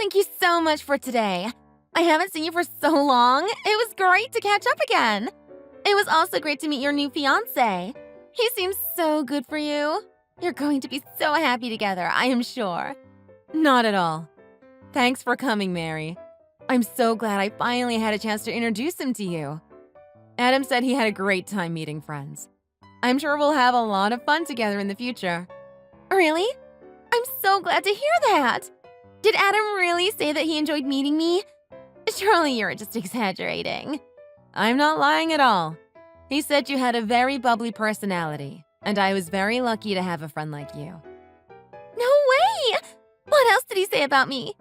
Thank you so much for today. I haven't seen you for so long. It was great to catch up again. It was also great to meet your new fiancé. He seems so good for you. You're going to be so happy together, I am sure. Not at all. Thanks for coming, Mary. I'm so glad I finally had a chance to introduce him to you. Adam said he had a great time meeting friends. I'm sure we'll have a lot of fun together in the future. Really? I'm so glad to hear that. Did Adam really say that he enjoyed meeting me? Surely you're just exaggerating. I'm not lying at all. He said you had a very bubbly personality, and I was very lucky to have a friend like you. No way! What else did he say about me?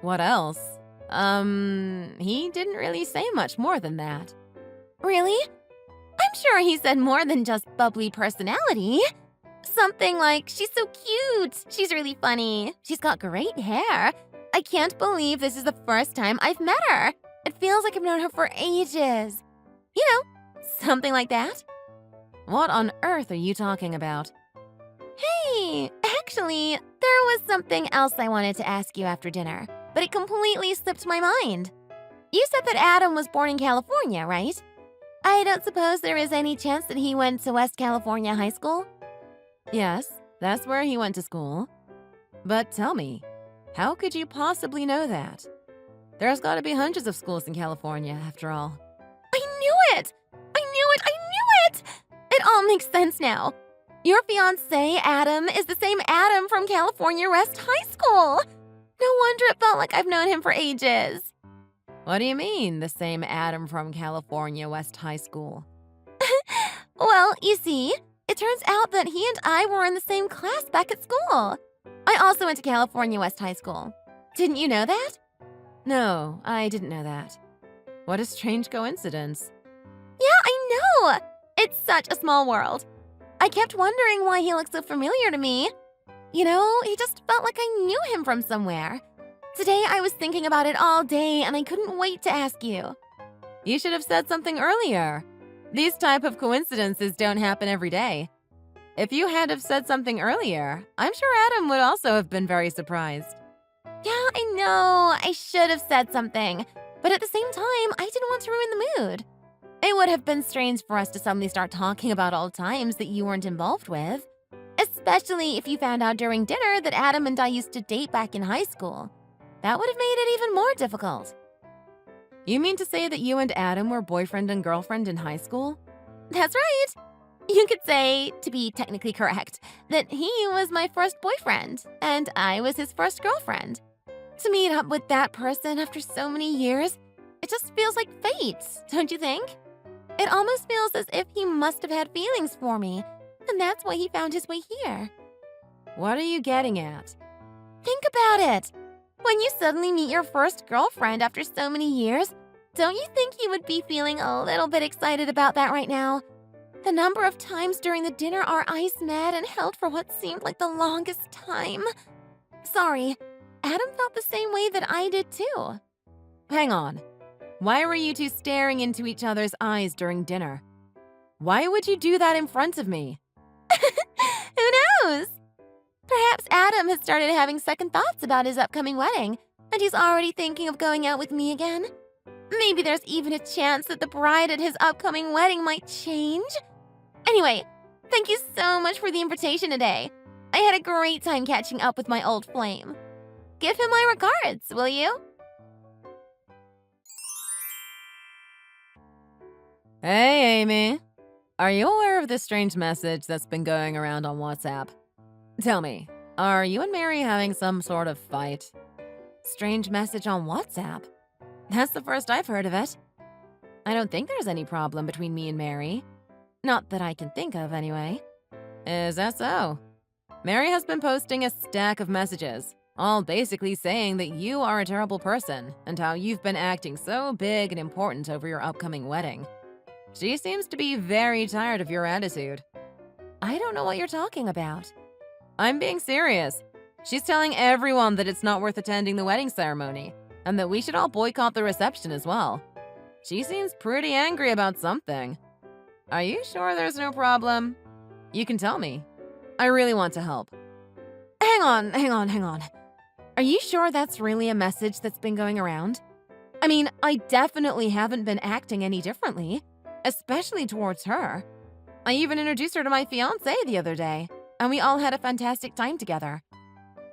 What else? He didn't really say much more than that. Really? I'm sure he said more than just bubbly personality. Something like, she's so cute, she's really funny, she's got great hair. I can't believe this is the first time I've met her. It feels like I've known her for ages. You know, something like that. What on earth are you talking about? Hey, actually, there was something else I wanted to ask you after dinner, but it completely slipped my mind. You said that Adam was born in California, right? I don't suppose there is any chance that he went to West California High School? Yes, that's where he went to school. But tell me, how could you possibly know that? There's got to be hundreds of schools in California, after all. I knew it! I knew it! I knew it! It all makes sense now. Your fiancé, Adam, is the same Adam from California West High School. No wonder it felt like I've known him for ages. What do you mean, the same Adam from California West High School? Well, you see, it turns out that he and I were in the same class back at school. I also went to California West High School. Didn't you know that? No, I didn't know that. What a strange coincidence. Yeah, I know! It's such a small world. I kept wondering why he looked so familiar to me. You know, he just felt like I knew him from somewhere. Today I was thinking about it all day and I couldn't wait to ask you. You should have said something earlier. These type of coincidences don't happen every day. If you had have said something earlier, I'm sure Adam would also have been very surprised. Yeah, I know. I should have said something. But at the same time, I didn't want to ruin the mood. It would have been strange for us to suddenly start talking about old times that you weren't involved with. Especially if you found out during dinner that Adam and I used to date back in high school. That would have made it even more difficult. You mean to say that you and Adam were boyfriend and girlfriend in high school? That's right. You could say, to be technically correct, that he was my first boyfriend and I was his first girlfriend. To meet up with that person after so many years, it just feels like fate, don't you think? It almost feels as if he must have had feelings for me, and that's why he found his way here. What are you getting at? Think about it. When you suddenly meet your first girlfriend after so many years, don't you think you would be feeling a little bit excited about that right now? The number of times during the dinner our eyes met and held for what seemed like the longest time. Sorry, Adam felt the same way that I did too. Hang on. Why were you two staring into each other's eyes during dinner? Why would you do that in front of me? Who knows? Perhaps Adam has started having second thoughts about his upcoming wedding, and he's already thinking of going out with me again. Maybe there's even a chance that the bride at his upcoming wedding might change. Anyway, thank you so much for the invitation today. I had a great time catching up with my old flame. Give him my regards, will you? Hey, Amy. Are you aware of this strange message that's been going around on WhatsApp? Tell me, are you and Mary having some sort of fight? Strange message on WhatsApp? That's the first I've heard of it. I don't think there's any problem between me and Mary. Not that I can think of, anyway. Is that so? Mary has been posting a stack of messages, all basically saying that you are a terrible person and how you've been acting so big and important over your upcoming wedding. She seems to be very tired of your attitude. I don't know what you're talking about. I'm being serious. She's telling everyone that it's not worth attending the wedding ceremony and that we should all boycott the reception as well. She seems pretty angry about something. Are you sure there's no problem? You can tell me. I really want to help. Hang on. Are you sure that's really a message that's been going around? I mean, I definitely haven't been acting any differently, especially towards her. I even introduced her to my fiancé the other day, and we all had a fantastic time together.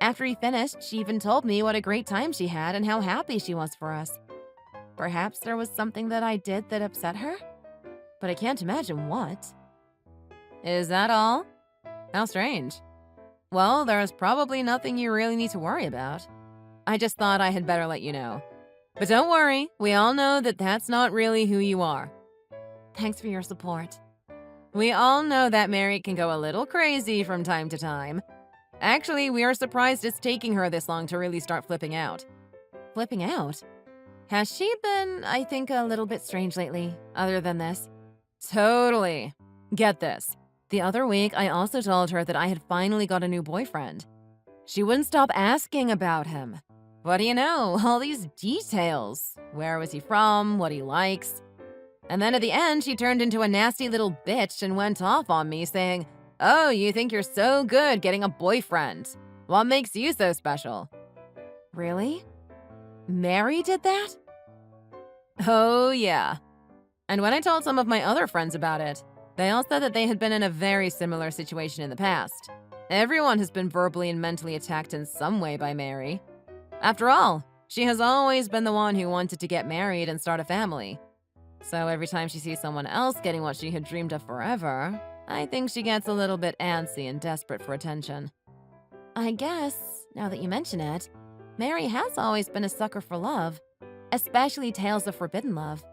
After he finished, she even told me what a great time she had and how happy she was for us. Perhaps there was something that I did that upset her? But I can't imagine what. Is that all? How strange. Well, there's probably nothing you really need to worry about. I just thought I had better let you know. But don't worry, we all know that that's not really who you are. Thanks for your support. We all know that Mary can go a little crazy from time to time. Actually, we are surprised it's taking her this long to really start flipping out. Flipping out? Has she been, I think, a little bit strange lately, other than this? Totally. Get this. The other week, I also told her that I had finally got a new boyfriend. She wouldn't stop asking about him. What do you know? All these details. Where was he from? What he likes. And then at the end, she turned into a nasty little bitch and went off on me saying, "Oh, you think you're so good getting a boyfriend. What makes you so special?" Really? Mary did that? Oh, yeah. And when I told some of my other friends about it, they all said that they had been in a very similar situation in the past. Everyone has been verbally and mentally attacked in some way by Mary. After all, she has always been the one who wanted to get married and start a family. So every time she sees someone else getting what she had dreamed of forever, I think she gets a little bit antsy and desperate for attention. I guess, now that you mention it, Mary has always been a sucker for love, especially tales of forbidden love.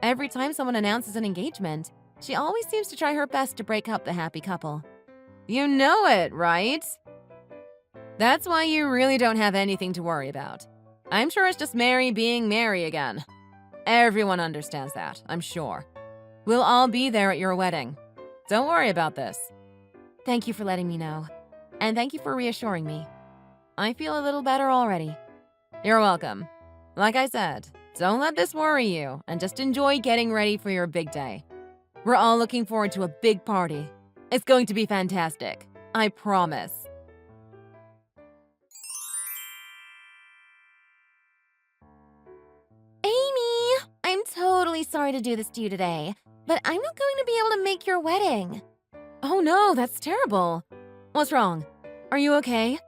Every time someone announces an engagement, she always seems to try her best to break up the happy couple. You know it, right? That's why you really don't have anything to worry about. I'm sure it's just Mary being Mary again. Everyone understands that, I'm sure. We'll all be there at your wedding. Don't worry about this. Thank you for letting me know. And thank you for reassuring me. I feel a little better already. You're welcome. Like I said, don't let this worry you and just enjoy getting ready for your big day. We're all looking forward to a big party. It's going to be fantastic. I promise. Amy, I'm totally sorry to do this to you today, but I'm not going to be able to make your wedding. Oh no, that's terrible. What's wrong? Are you okay?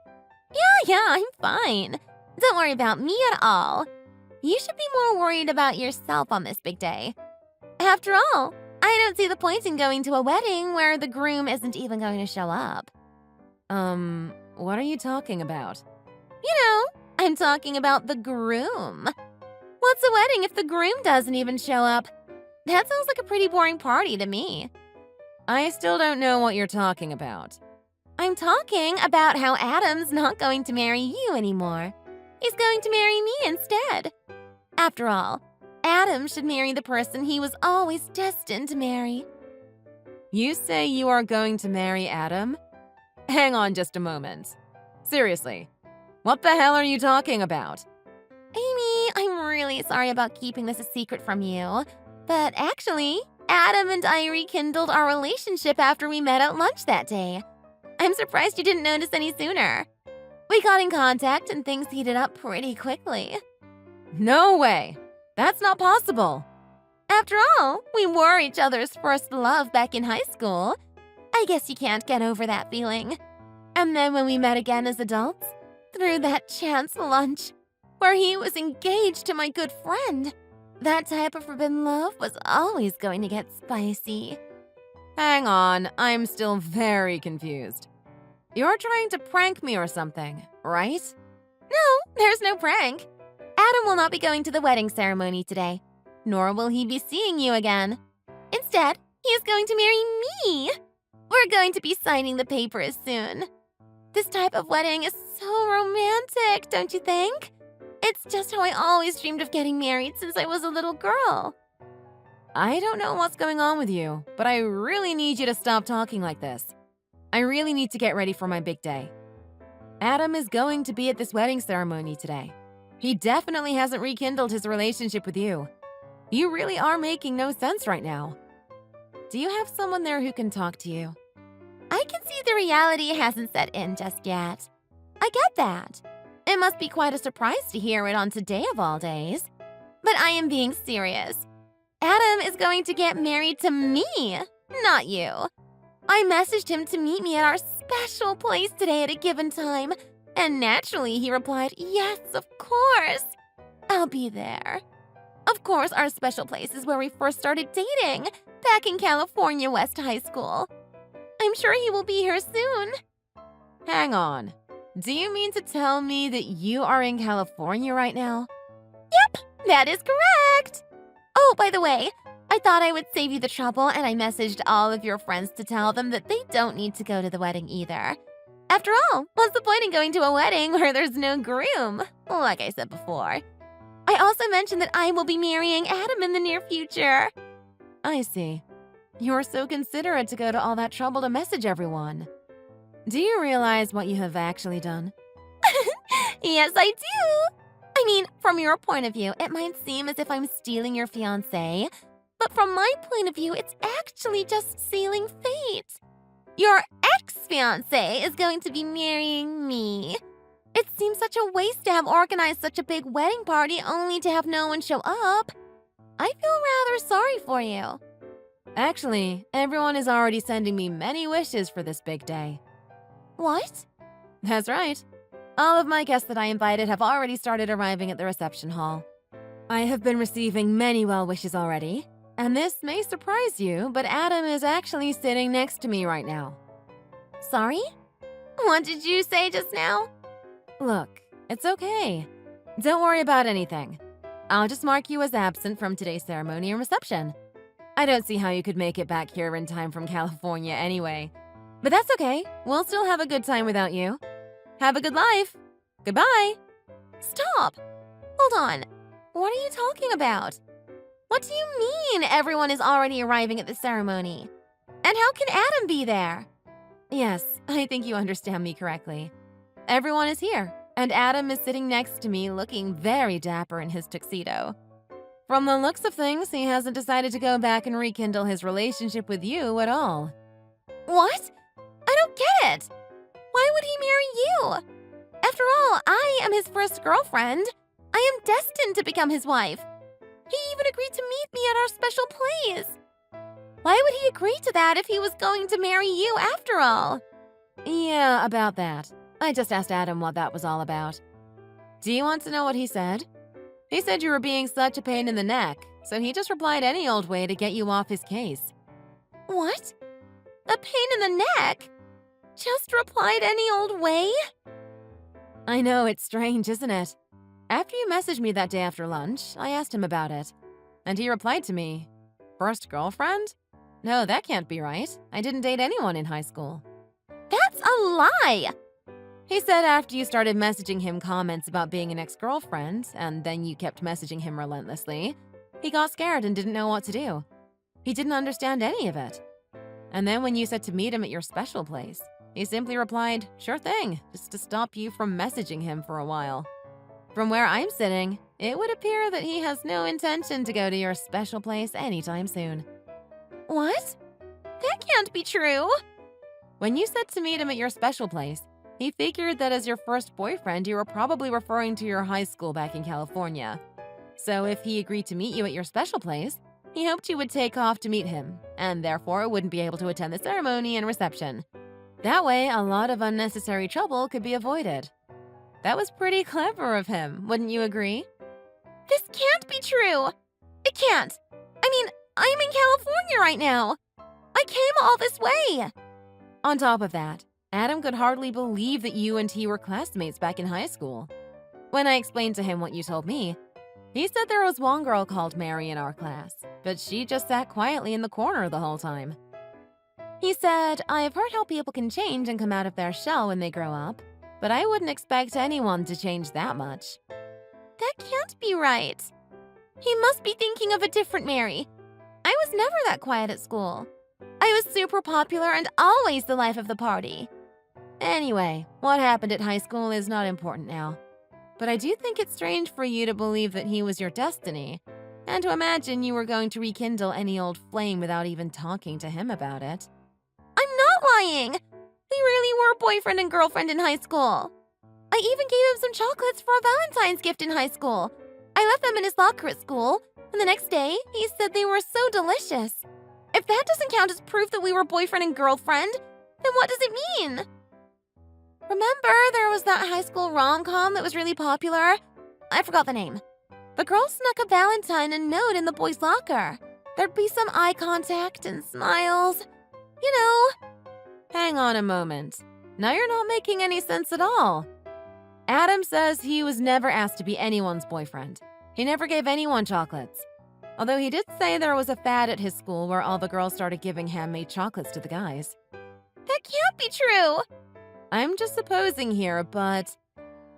Yeah, I'm fine. Don't worry about me at all. You should be more worried about yourself on this big day. After all, I don't see the point in going to a wedding where the groom isn't even going to show up. What are you talking about? You know, I'm talking about the groom. What's a wedding if the groom doesn't even show up? That sounds like a pretty boring party to me. I still don't know what you're talking about. I'm talking about how Adam's not going to marry you anymore. He's going to marry me instead. After all, Adam should marry the person he was always destined to marry. You say you are going to marry Adam? Hang on just a moment. Seriously, what the hell are you talking about? Amy, I'm really sorry about keeping this a secret from you, but actually, Adam and I rekindled our relationship after we met at lunch that day. I'm surprised you didn't notice any sooner. We got in contact and things heated up pretty quickly. No way! That's not possible. After all, we were each other's first love back in high school. I guess you can't get over that feeling. And then when we met again as adults, through that chance lunch, where he was engaged to my good friend, that type of forbidden love was always going to get spicy. Hang on, I'm still very confused. You're trying to prank me or something, right? No, there's no prank. Adam will not be going to the wedding ceremony today, nor will he be seeing you again. Instead, he is going to marry me. We're going to be signing the papers soon. This type of wedding is so romantic, don't you think? It's just how I always dreamed of getting married since I was a little girl. I don't know what's going on with you, but I really need you to stop talking like this. I really need to get ready for my big day. Adam is going to be at this wedding ceremony today. He definitely hasn't rekindled his relationship with you. You really are making no sense right now. Do you have someone there who can talk to you? I can see the reality hasn't set in just yet. I get that. It It must be quite a surprise to hear it on today of all days. But I am being serious. Adam is going to get married to me, not you. I messaged him to meet me at our special place today at a given time, and naturally he replied, yes, of course. I'll be there. Of course, our special place is where we first started dating, back in California West High School. I'm sure he will be here soon. Hang on. Do you mean to tell me that you are in California right now? Yep, that is correct. Oh, by the way, I thought I would save you the trouble, and I messaged all of your friends to tell them that they don't need to go to the wedding either. After all, what's the point in going to a wedding where there's no groom? Like I said before. I also mentioned that I will be marrying Adam in the near future. I see. You're so considerate to go to all that trouble to message everyone. Do you realize what you have actually done? Yes, I do. I mean, from your point of view, it might seem as if I'm stealing your fiancé, but from my point of view, it's actually just sealing fate. Your ex-fiancé is going to be marrying me. It seems such a waste to have organized such a big wedding party only to have no one show up. I feel rather sorry for you. Actually, everyone is already sending me many wishes for this big day. What? That's right. All of my guests that I invited have already started arriving at the reception hall. I have been receiving many well wishes already, and this may surprise you, but Adam is actually sitting next to me right now. Sorry? What did you say just now? Look, it's okay. Don't worry about anything. I'll just mark you as absent from today's ceremony and reception. I don't see how you could make it back here in time from California anyway. But that's okay. We'll still have a good time without you. Have a good life. Goodbye. Stop. Hold on. What are you talking about? What do you mean everyone is already arriving at the ceremony? And how can Adam be there? Yes, I think you understand me correctly. Everyone is here, and Adam is sitting next to me looking very dapper in his tuxedo. From the looks of things, he hasn't decided to go back and rekindle his relationship with you at all. What? I don't get it. Why would he marry you? After all, I am his first girlfriend. I am destined to become his wife. He even agreed to meet me at our special place. Why would he agree to that if he was going to marry you after all? Yeah, about that. I just asked Adam what that was all about. Do you want to know what he said? He said you were being such a pain in the neck, so he just replied any old way to get you off his case. What? A pain in the neck? Just replied any old way? I know, it's strange, isn't it? After you messaged me that day after lunch, I asked him about it. And he replied to me, "First girlfriend? No, that can't be right. I didn't date anyone in high school." That's a lie! He said after you started messaging him comments about being an ex-girlfriend, and then you kept messaging him relentlessly, he got scared and didn't know what to do. He didn't understand any of it. And then when you said to meet him at your special place, he simply replied, "Sure thing," just to stop you from messaging him for a while. From where I'm sitting, it would appear that he has no intention to go to your special place anytime soon. What? That can't be true. When you said to meet him at your special place, he figured that as your first boyfriend, you were probably referring to your high school back in California. So if he agreed to meet you at your special place, he hoped you would take off to meet him, and therefore wouldn't be able to attend the ceremony and reception. That way, a lot of unnecessary trouble could be avoided. That was pretty clever of him, wouldn't you agree? This can't be true. It can't. I mean, I'm in California right now. I came all this way. On top of that, Adam could hardly believe that you and he were classmates back in high school. When I explained to him what you told me, he said there was one girl called Mary in our class, but she just sat quietly in the corner the whole time. He said, "I've heard how people can change and come out of their shell when they grow up, but I wouldn't expect anyone to change that much." That can't be right. He must be thinking of a different Mary. I was never that quiet at school. I was super popular and always the life of the party. Anyway, what happened at high school is not important now. But I do think it's strange for you to believe that he was your destiny, and to imagine you were going to rekindle any old flame without even talking to him about it. I'm not lying! We really were boyfriend and girlfriend in high school. I even gave him some chocolates for a Valentine's gift in high school. I left them in his locker at school, and the next day, he said they were so delicious. If that doesn't count as proof that we were boyfriend and girlfriend, then what does it mean? Remember, there was that high school rom-com that was really popular? I forgot the name. The girl snuck a Valentine and note in the boy's locker. There'd be some eye contact and smiles. You know. Hang on a moment. Now you're not making any sense at all. Adam says he was never asked to be anyone's boyfriend. He never gave anyone chocolates. Although he did say there was a fad at his school where all the girls started giving handmade chocolates to the guys. That can't be true. I'm just supposing here, but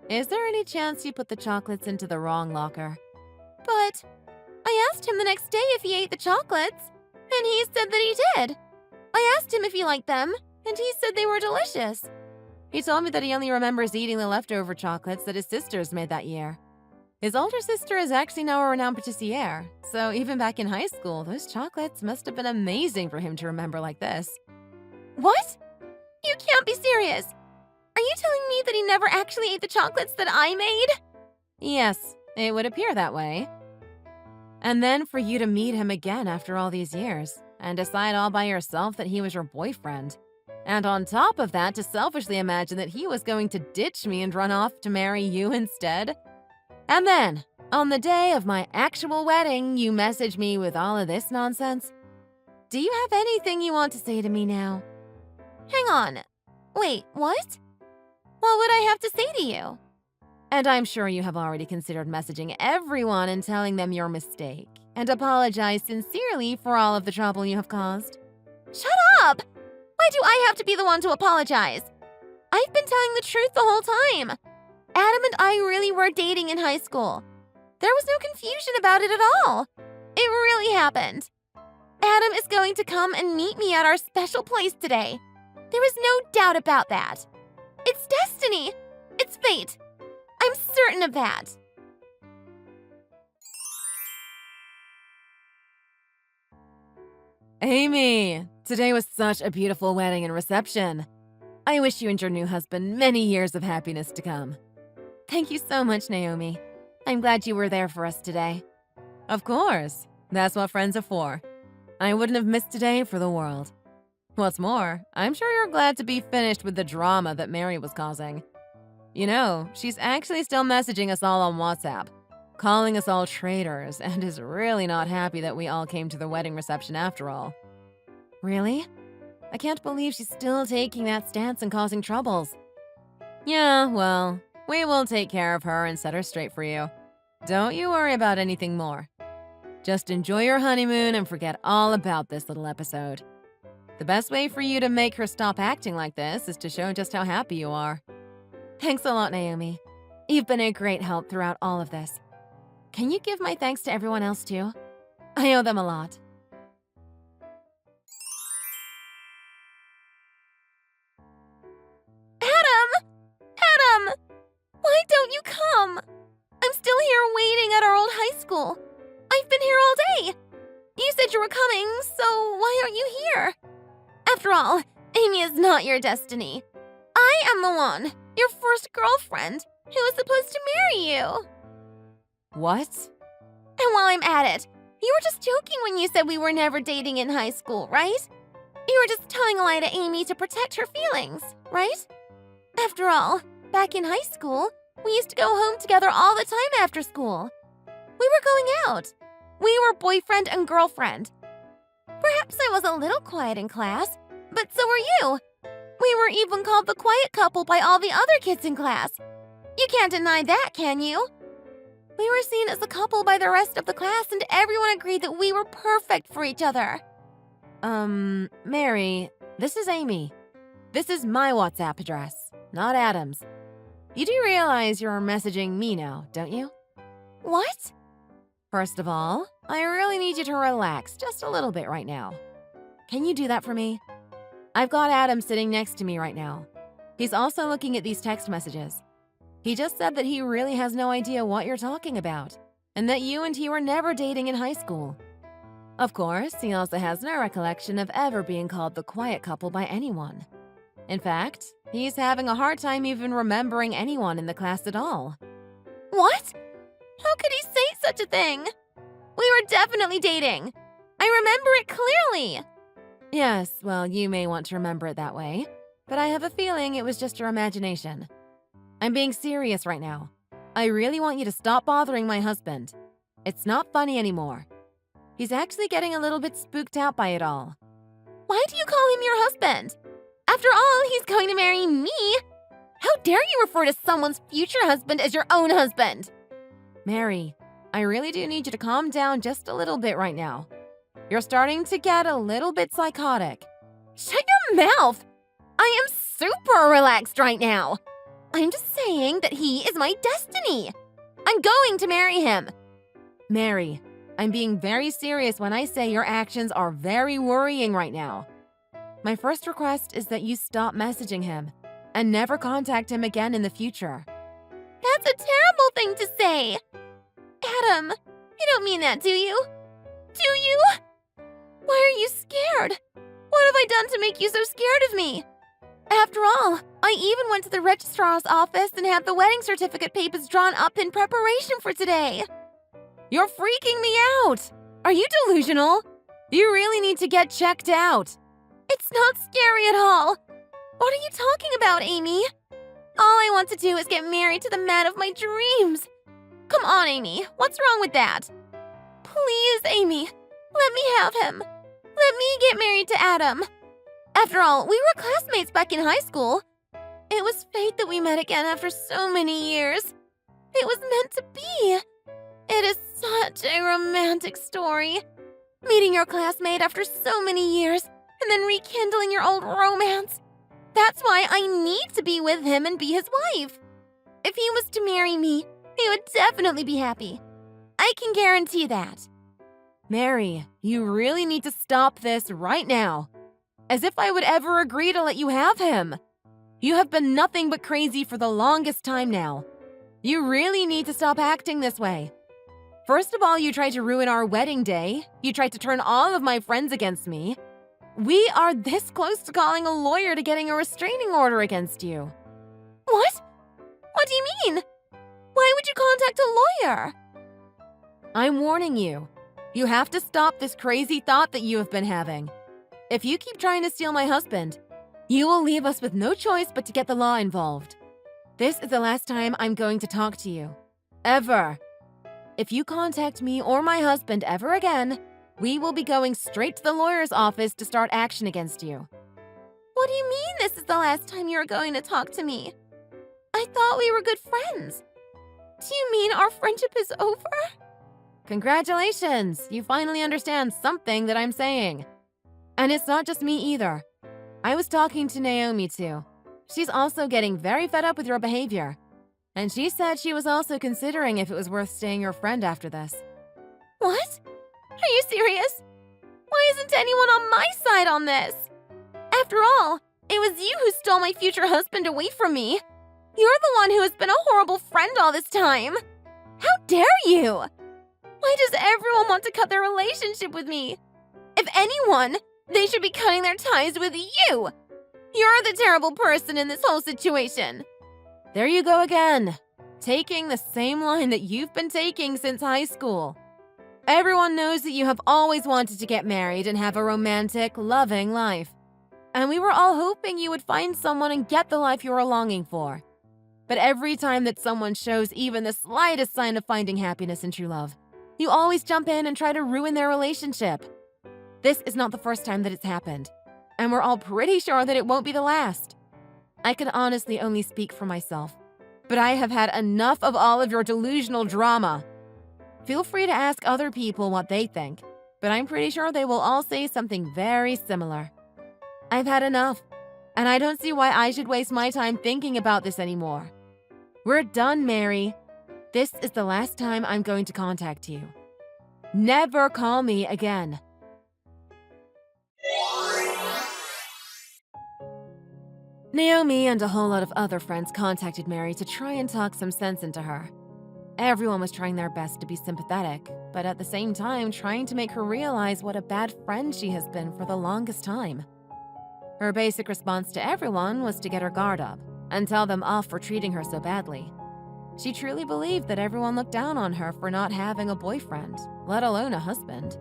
is there any chance you put the chocolates into the wrong locker? But I asked him the next day if he ate the chocolates, and he said that he did. I asked him if he liked them, and he said they were delicious. He told me that he only remembers eating the leftover chocolates that his sisters made that year. His older sister is actually now a renowned pâtissière, so even back in high school, those chocolates must have been amazing for him to remember like this. What? You can't be serious. Are you telling me that he never actually ate the chocolates that I made? Yes, it would appear that way. And then for you to meet him again after all these years, and decide all by yourself that he was your boyfriend. And on top of that, to selfishly imagine that he was going to ditch me and run off to marry you instead. And then, on the day of my actual wedding, you message me with all of this nonsense. Do you have anything you want to say to me now? Hang on. Wait, what? What would I have to say to you? And I'm sure you have already considered messaging everyone and telling them your mistake, and apologize sincerely for all of the trouble you have caused. Shut up! Why do I have to be the one to apologize? I've been telling the truth the whole time. Adam and I really were dating in high school. There was no confusion about it at all. It really happened. Adam is going to come and meet me at our special place today. There is no doubt about that. It's destiny. It's fate. I'm certain of that. Amy, today was such a beautiful wedding and reception. I wish you and your new husband many years of happiness to come. Thank you so much, Naomi. I'm glad you were there for us today. Of course. That's what friends are for. I wouldn't have missed today for the world. What's more, I'm sure you're glad to be finished with the drama that Mary was causing. You know, she's actually still messaging us all on WhatsApp, calling us all traitors, and is really not happy that we all came to the wedding reception after all. Really? I can't believe she's still taking that stance and causing troubles. Yeah, well, we will take care of her and set her straight for you. Don't you worry about anything more. Just enjoy your honeymoon and forget all about this little episode. The best way for you to make her stop acting like this is to show just how happy you are. Thanks a lot, Naomi. You've been a great help throughout all of this. Can you give my thanks to everyone else too? I owe them a lot. Adam! Adam! Why don't you come? I'm still here waiting at our old high school. I've been here all day. You said you were coming, so why aren't you here? After all, Amy is not your destiny. I am the one, your first girlfriend, who was supposed to marry you. What? And while I'm at it, you were just joking when you said we were never dating in high school, right? You were just telling a lie to Amy to protect her feelings, right? After all, back in high school, we used to go home together all the time after school. We were going out. We were boyfriend and girlfriend. Perhaps I was a little quiet in class, but so were you. We were even called the quiet couple by all the other kids in class. You can't deny that, can you? We were seen as a couple by the rest of the class, and everyone agreed that we were perfect for each other. Mary, this is Amy. This is my WhatsApp address, not Adam's. You do realize you're messaging me now, don't you? What? First of all, I really need you to relax just a little bit right now. Can you do that for me? I've got Adam sitting next to me right now. He's also looking at these text messages. He just said that he really has no idea what you're talking about, and that you and he were never dating in high school. Of course, he also has no recollection of ever being called the quiet couple by anyone. In fact, he's having a hard time even remembering anyone in the class at all. What? How could he say such a thing? We were definitely dating. I remember it clearly. Yes, well, you may want to remember it that way, but I have a feeling it was just your imagination. I'm being serious right now. I really want you to stop bothering my husband. It's not funny anymore. He's actually getting a little bit spooked out by it all. Why do you call him your husband? After all, he's going to marry me. How dare you refer to someone's future husband as your own husband? Mary, I really do need you to calm down just a little bit right now. You're starting to get a little bit psychotic. Shut your mouth! I am super relaxed right now. I'm just saying that he is my destiny. I'm going to marry him. Mary, I'm being very serious when I say your actions are very worrying right now. My first request is that you stop messaging him and never contact him again in the future. That's a terrible thing to say. Adam, you don't mean that, do you? Do you? Why are you scared? What have I done to make you so scared of me? After all, I even went to the registrar's office and had the wedding certificate papers drawn up in preparation for today. You're freaking me out! Are you delusional? You really need to get checked out. It's not scary at all. What are you talking about, Amy? All I want to do is get married to the man of my dreams. Come on, Amy. What's wrong with that? Please, Amy. Let me have him. Let me get married to Adam. After all, we were classmates back in high school. It was fate that we met again after so many years. It was meant to be. It is such a romantic story. Meeting your classmate after so many years and then rekindling your old romance. That's why I need to be with him and be his wife. If he was to marry me, he would definitely be happy. I can guarantee that. Mary, you really need to stop this right now. As if I would ever agree to let you have him. You have been nothing but crazy for the longest time now. You really need to stop acting this way. First of all, you tried to ruin our wedding day. You tried to turn all of my friends against me. We are this close to calling a lawyer to getting a restraining order against you. What? What do you mean? Why would you contact a lawyer? I'm warning you. You have to stop this crazy thought that you have been having. If you keep trying to steal my husband, you will leave us with no choice but to get the law involved. This is the last time I'm going to talk to you. Ever. If you contact me or my husband ever again, we will be going straight to the lawyer's office to start action against you. What do you mean this is the last time you're going to talk to me? I thought we were good friends. Do you mean our friendship is over? Congratulations! You finally understand something that I'm saying. And it's not just me either. I was talking to Naomi too. She's also getting very fed up with your behavior. And she said she was also considering if it was worth staying your friend after this. What? Are you serious? Why isn't anyone on my side on this? After all, it was you who stole my future husband away from me. You're the one who has been a horrible friend all this time. How dare you? Why does everyone want to cut their relationship with me? If anyone, they should be cutting their ties with you. You're the terrible person in this whole situation. There you go again, taking the same line that you've been taking since high school. Everyone knows that you have always wanted to get married and have a romantic, loving life. And we were all hoping you would find someone and get the life you were longing for. But every time that someone shows even the slightest sign of finding happiness and true love, you always jump in and try to ruin their relationship. This is not the first time that it's happened, and we're all pretty sure that it won't be the last. I can honestly only speak for myself, but I have had enough of all of your delusional drama. Feel free to ask other people what they think, but I'm pretty sure they will all say something very similar. I've had enough, and I don't see why I should waste my time thinking about this anymore. We're done, Mary. This is the last time I'm going to contact you. Never call me again. Naomi and a whole lot of other friends contacted Mary to try and talk some sense into her. Everyone was trying their best to be sympathetic, but at the same time trying to make her realize what a bad friend she has been for the longest time. Her basic response to everyone was to get her guard up and tell them off for treating her so badly. She truly believed that everyone looked down on her for not having a boyfriend, let alone a husband.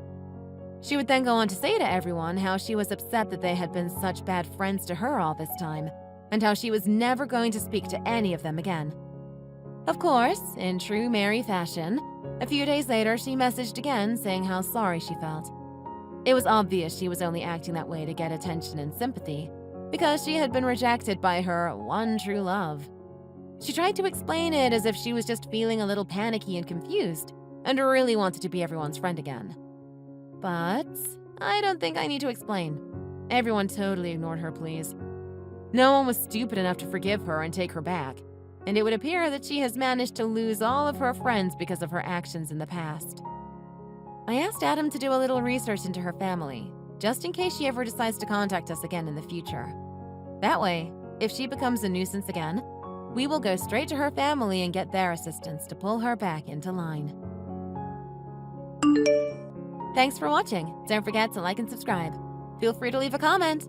She would then go on to say to everyone how she was upset that they had been such bad friends to her all this time, and how she was never going to speak to any of them again. Of course, in true Mary fashion, a few days later she messaged again saying how sorry she felt. It was obvious she was only acting that way to get attention and sympathy, because she had been rejected by her one true love. She tried to explain it as if she was just feeling a little panicky and confused, and really wanted to be everyone's friend again. But I don't think I need to explain. Everyone totally ignored her pleas. No one was stupid enough to forgive her and take her back, and it would appear that she has managed to lose all of her friends because of her actions in the past. I asked Adam to do a little research into her family, just in case she ever decides to contact us again in the future. That way, if she becomes a nuisance again, we will go straight to her family and get their assistance to pull her back into line. Thanks for watching. Don't forget to like and subscribe. Feel free to leave a comment.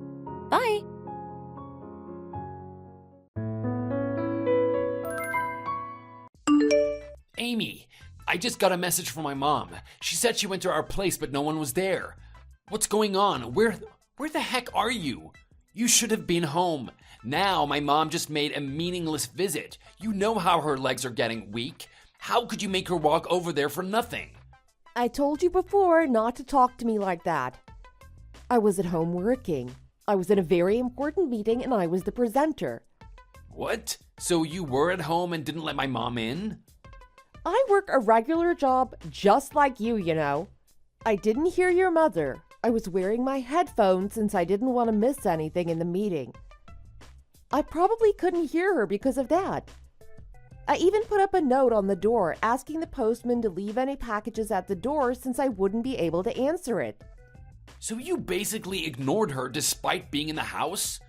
Bye! Amy, I just got a message from my mom. She said she went to our place, but no one was there. What's going on? Where the heck are you? You should have been home. Now my mom just made a meaningless visit. You know how her legs are getting weak. How could you make her walk over there for nothing? I told you before not to talk to me like that. I was at home working. I was in a very important meeting and I was the presenter. What? So you were at home and didn't let my mom in? I work a regular job just like you know. I didn't hear your mother. I was wearing my headphones since I didn't want to miss anything in the meeting. I probably couldn't hear her because of that. I even put up a note on the door asking the postman to leave any packages at the door since I wouldn't be able to answer it. So you basically ignored her despite being in the house?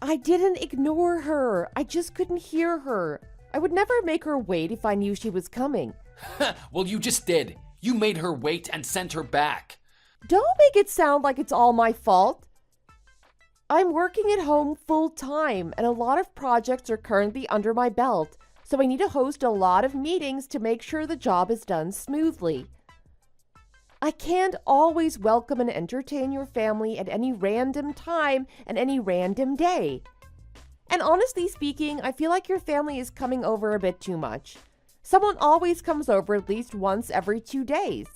I didn't ignore her. I just couldn't hear her. I would never make her wait if I knew she was coming. Well, you just did. You made her wait and sent her back. Don't make it sound like it's all my fault. I'm working at home full time and a lot of projects are currently under my belt, so I need to host a lot of meetings to make sure the job is done smoothly. I can't always welcome and entertain your family at any random time and any random day. And honestly speaking, I feel like your family is coming over a bit too much. Someone always comes over at least once every 2 days.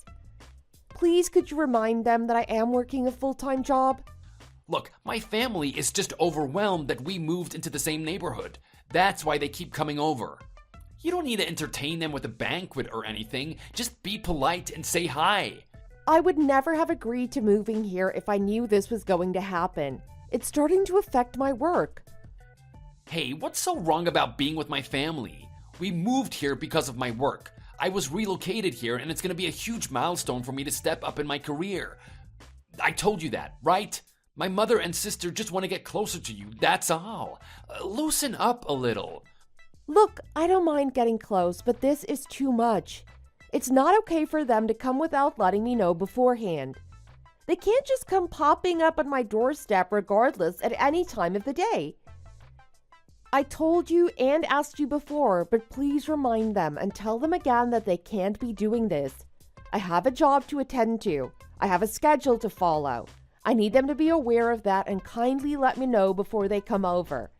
Please could you remind them that I am working a full-time job? Look, my family is just overwhelmed that we moved into the same neighborhood. That's why they keep coming over. You don't need to entertain them with a banquet or anything. Just be polite and say hi. I would never have agreed to moving here if I knew this was going to happen. It's starting to affect my work. Hey, what's so wrong about being with my family? We moved here because of my work. I was relocated here and it's going to be a huge milestone for me to step up in my career. I told you that, right? My mother and sister just want to get closer to you, that's all. Loosen up a little. Look, I don't mind getting close, but this is too much. It's not okay for them to come without letting me know beforehand. They can't just come popping up on my doorstep regardless at any time of the day. I told you and asked you before, but please remind them and tell them again that they can't be doing this. I have a job to attend to. I have a schedule to follow. I need them to be aware of that and kindly let me know before they come over.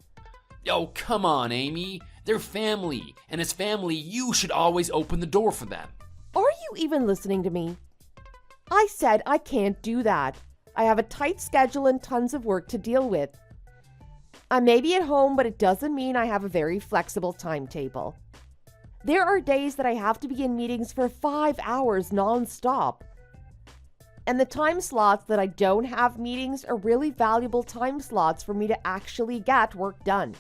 Oh, come on, Amy. They're family, and as family, you should always open the door for them. Are you even listening to me? I said I can't do that. I have a tight schedule and tons of work to deal with. I may be at home, but it doesn't mean I have a very flexible timetable. There are days that I have to be in meetings for 5 hours non-stop. And the time slots that I don't have meetings are really valuable time slots for me to actually get work done.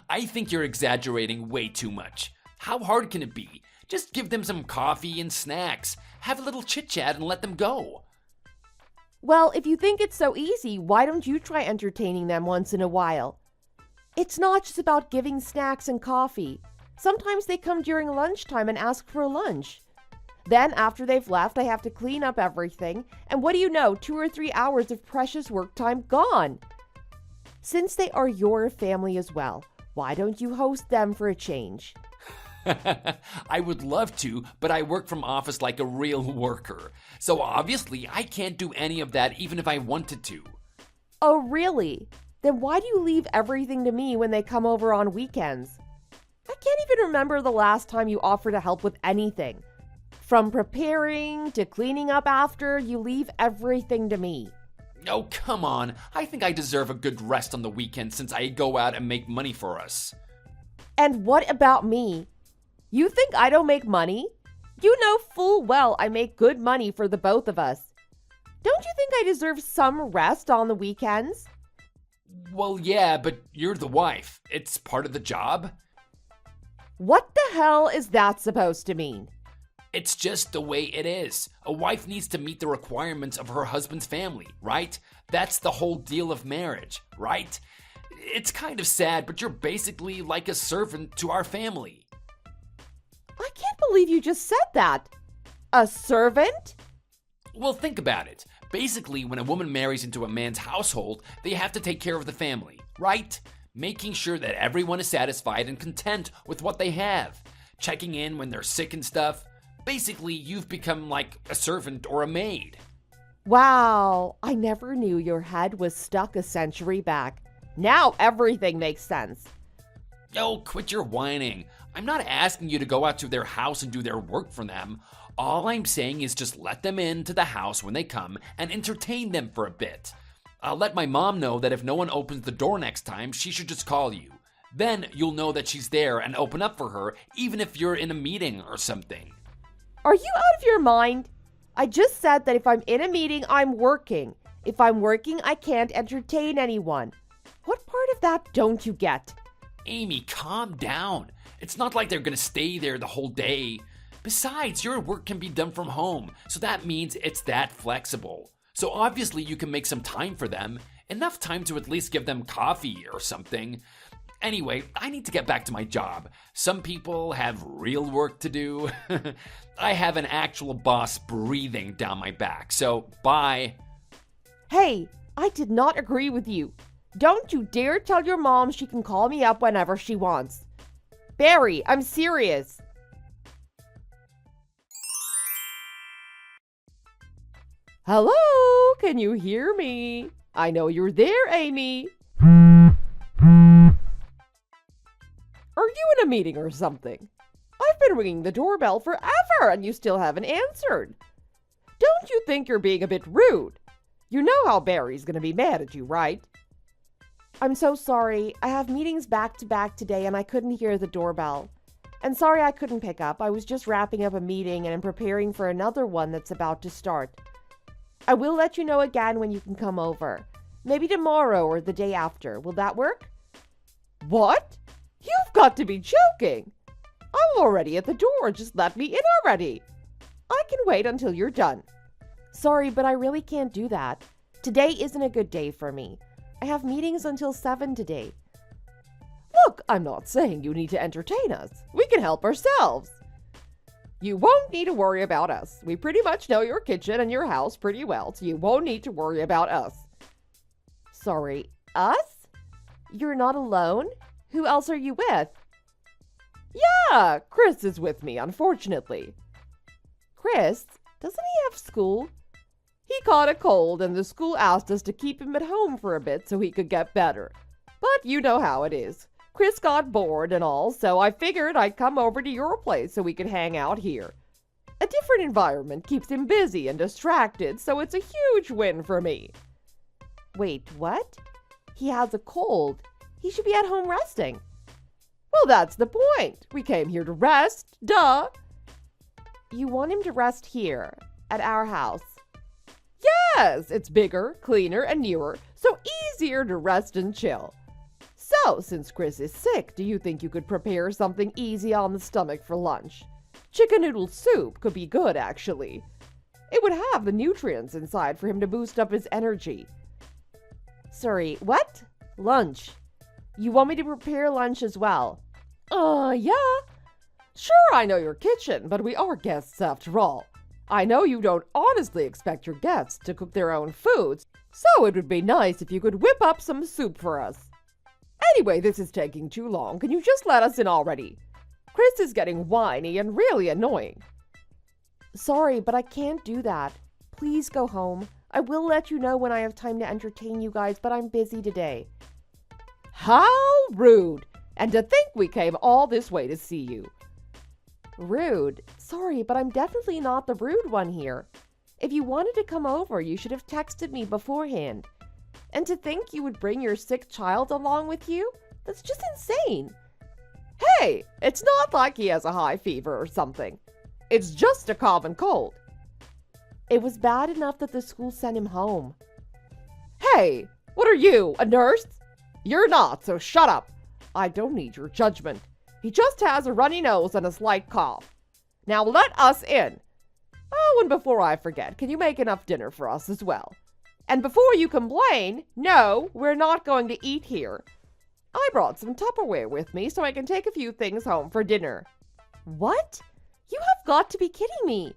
I think you're exaggerating way too much. How hard can it be? Just give them some coffee and snacks. Have a little chit-chat and let them go. Well, if you think it's so easy, why don't you try entertaining them once in a while? It's not just about giving snacks and coffee. Sometimes they come during lunchtime and ask for lunch. Then after they've left, I have to clean up everything, and what do you know, 2 or 3 hours of precious work time gone. Since they are your family as well, why don't you host them for a change? I would love to, but I work from office like a real worker. So obviously, I can't do any of that even if I wanted to. Oh, really? Then why do you leave everything to me when they come over on weekends? I can't even remember the last time you offered to help with anything. From preparing to cleaning up after, you leave everything to me. Oh, come on. I think I deserve a good rest on the weekend since I go out and make money for us. And what about me? You think I don't make money? You know full well I make good money for the both of us. Don't you think I deserve some rest on the weekends? Well, yeah, but you're the wife. It's part of the job. What the hell is that supposed to mean? It's just the way it is. A wife needs to meet the requirements of her husband's family, right? That's the whole deal of marriage, right? It's kind of sad, but you're basically like a servant to our family. I can't believe you just said that. A servant? Well, think about it. Basically, when a woman marries into a man's household, they have to take care of the family, right? Making sure that everyone is satisfied and content with what they have. Checking in when they're sick and stuff. Basically, you've become like a servant or a maid. Wow, I never knew your head was stuck a century back. Now everything makes sense. Oh, quit your whining. I'm not asking you to go out to their house and do their work for them. All I'm saying is just let them into the house when they come and entertain them for a bit. I'll let my mom know that if no one opens the door next time, she should just call you. Then you'll know that she's there and open up for her, even if you're in a meeting or something. Are you out of your mind? I just said that if I'm in a meeting, I'm working. If I'm working, I can't entertain anyone. What part of that don't you get? Amy, calm down. It's not like they're gonna stay there the whole day. Besides, your work can be done from home, so that means it's that flexible. So obviously you can make some time for them, enough time to at least give them coffee or something. Anyway, I need to get back to my job. Some people have real work to do. I have an actual boss breathing down my back, so bye. Hey, I did not agree with you. Don't you dare tell your mom she can call me up whenever she wants. Barry, I'm serious. Hello, can you hear me? I know you're there, Amy. Are you in a meeting or something? I've been ringing the doorbell forever and you still haven't answered. Don't you think you're being a bit rude? You know how Barry's gonna be mad at you, right? I'm so sorry. I have meetings back to back today and I couldn't hear the doorbell. And sorry I couldn't pick up. I was just wrapping up a meeting and I'm preparing for another one that's about to start. I will let you know again when you can come over. Maybe tomorrow or the day after. Will that work? What? You've got to be joking. I'm already at the door. Just let me in already. I can wait until you're done. Sorry, but I really can't do that. Today isn't a good day for me. I have meetings until 7 today. Look, I'm not saying you need to entertain us. We can help ourselves. You won't need to worry about us. We pretty much know your kitchen and your house pretty well, so you won't need to worry about us. Sorry, us? You're not alone? Who else are you with? Yeah, Chris is with me, unfortunately. Chris? Doesn't he have school? He caught a cold and the school asked us to keep him at home for a bit so he could get better. But you know how it is. Chris got bored and all, so I figured I'd come over to your place so we could hang out here. A different environment keeps him busy and distracted, so it's a huge win for me. Wait, what? He has a cold. He should be at home resting. Well, that's the point. We came here to rest, duh. You want him to rest here, at our house? Yes, it's bigger, cleaner, and newer, so easier to rest and chill. So, since Chris is sick, do you think you could prepare something easy on the stomach for lunch? Chicken noodle soup could be good, actually. It would have the nutrients inside for him to boost up his energy. Sorry, what? Lunch. You want me to prepare lunch as well? Yeah. Sure, I know your kitchen, but we are guests after all. I know you don't honestly expect your guests to cook their own foods, so it would be nice if you could whip up some soup for us. Anyway, this is taking too long. Can you just let us in already? Chris is getting whiny and really annoying. Sorry, but I can't do that. Please go home. I will let you know when I have time to entertain you guys, but I'm busy today. How rude! And to think we came all this way to see you. Rude? Sorry, but I'm definitely not the rude one here. If you wanted to come over, you should have texted me beforehand. And to think you would bring your sick child along with you? That's just insane. Hey, it's not like he has a high fever or something. It's just a common cold. It was bad enough that the school sent him home. Hey, what are you, a nurse? You're not, so shut up. I don't need your judgment. He just has a runny nose and a slight cough. Now let us in. Oh, and before I forget, can you make enough dinner for us as well? And before you complain, no, we're not going to eat here. I brought some Tupperware with me so I can take a few things home for dinner. What? You have got to be kidding me.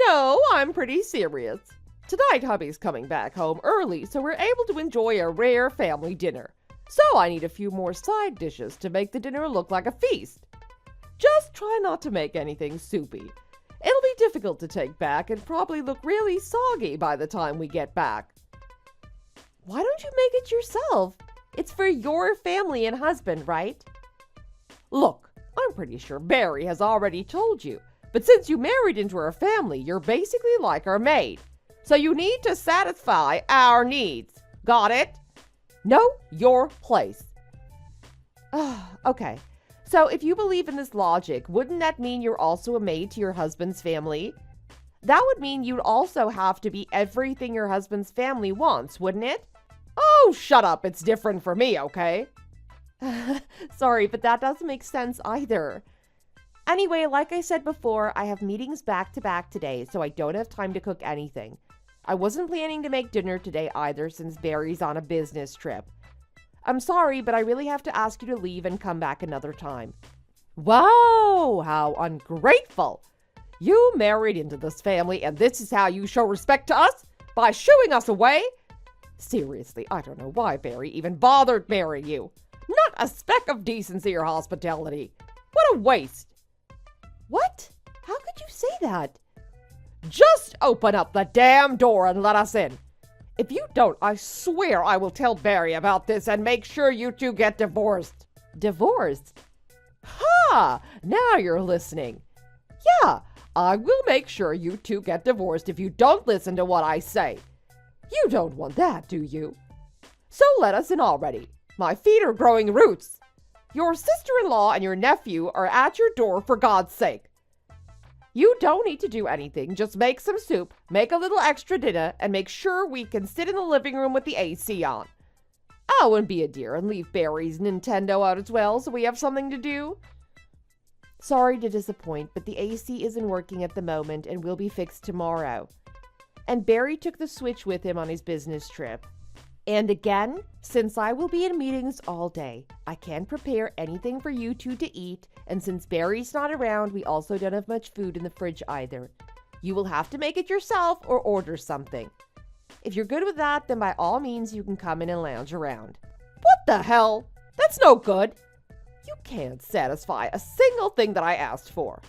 No, I'm pretty serious. Tonight, hubby's coming back home early, so we're able to enjoy a rare family dinner. So I need a few more side dishes to make the dinner look like a feast. Just try not to make anything soupy. It'll be difficult to take back and probably look really soggy by the time we get back. Why don't you make it yourself? It's for your family and husband, right? Look, I'm pretty sure Barry has already told you, but since you married into our family, you're basically like our maid. So you need to satisfy our needs. Got it? Know your place. Okay. So if you believe in this logic, wouldn't that mean you're also a maid to your husband's family? That would mean you'd also have to be everything your husband's family wants, wouldn't it? Oh, shut up. It's different for me, okay? Sorry, but that doesn't make sense either. Anyway, like I said before, I have meetings back to back today, so I don't have time to cook anything. I wasn't planning to make dinner today either since Barry's on a business trip. I'm sorry, but I really have to ask you to leave and come back another time. Wow, how ungrateful! You married into this family and this is how you show respect to us? By shooing us away? Seriously, I don't know why Barry even bothered marrying you. Not a speck of decency or hospitality. What a waste. What? How could you say that? Just open up the damn door and let us in. If you don't, I swear I will tell Barry about this and make sure you two get divorced. Divorced? Ha! Now you're listening. Yeah, I will make sure you two get divorced if you don't listen to what I say. You don't want that, do you? So let us in already. My feet are growing roots. Your sister-in-law and your nephew are at your door for God's sake. You don't need to do anything. Just make some soup, make a little extra dinner, and make sure we can sit in the living room with the AC on. Oh, and be a dear and leave Barry's Nintendo out as well so we have something to do. Sorry to disappoint, but the AC isn't working at the moment and will be fixed tomorrow. And Barry took the Switch with him on his business trip. And again, since I will be in meetings all day, I can't prepare anything for you two to eat, and since Barry's not around, we also don't have much food in the fridge either. You will have to make it yourself or order something. If you're good with that, then by all means you can come in and lounge around. What the hell? That's no good. You can't satisfy a single thing that I asked for.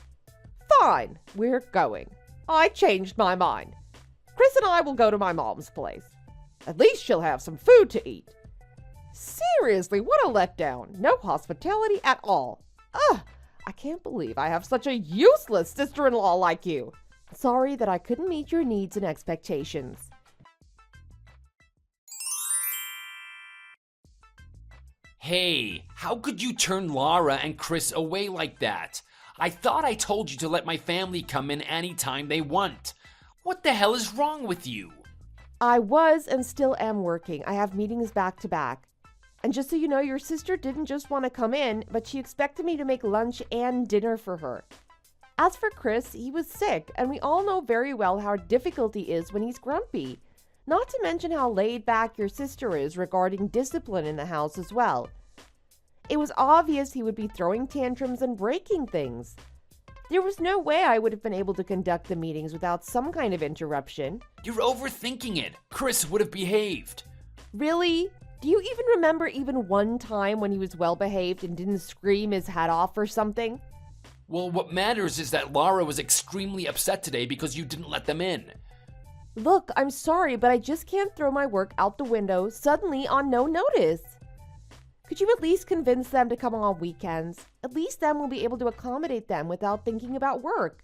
Fine, we're going. I changed my mind. Chris and I will go to my mom's place. At least she'll have some food to eat. Seriously, what a letdown. No hospitality at all. Ugh, I can't believe I have such a useless sister-in-law like you. Sorry that I couldn't meet your needs and expectations. Hey, how could you turn Laura and Chris away like that? I thought I told you to let my family come in anytime they want. What the hell is wrong with you? I was and still am working. I have meetings back to back. And just so you know, your sister didn't just want to come in, but she expected me to make lunch and dinner for her. As for Chris, he was sick, and we all know very well how difficult he is when he's grumpy. Not to mention how laid back your sister is regarding discipline in the house as well. It was obvious he would be throwing tantrums and breaking things. There was no way I would have been able to conduct the meetings without some kind of interruption. You're overthinking it. Chris would have behaved. Really? Do you even remember even one time when he was well behaved and didn't scream his head off or something? Well, what matters is that Laura was extremely upset today because you didn't let them in. Look, I'm sorry, but I just can't throw my work out the window suddenly on no notice. Could you at least convince them to come on weekends? At least then we'll be able to accommodate them without thinking about work.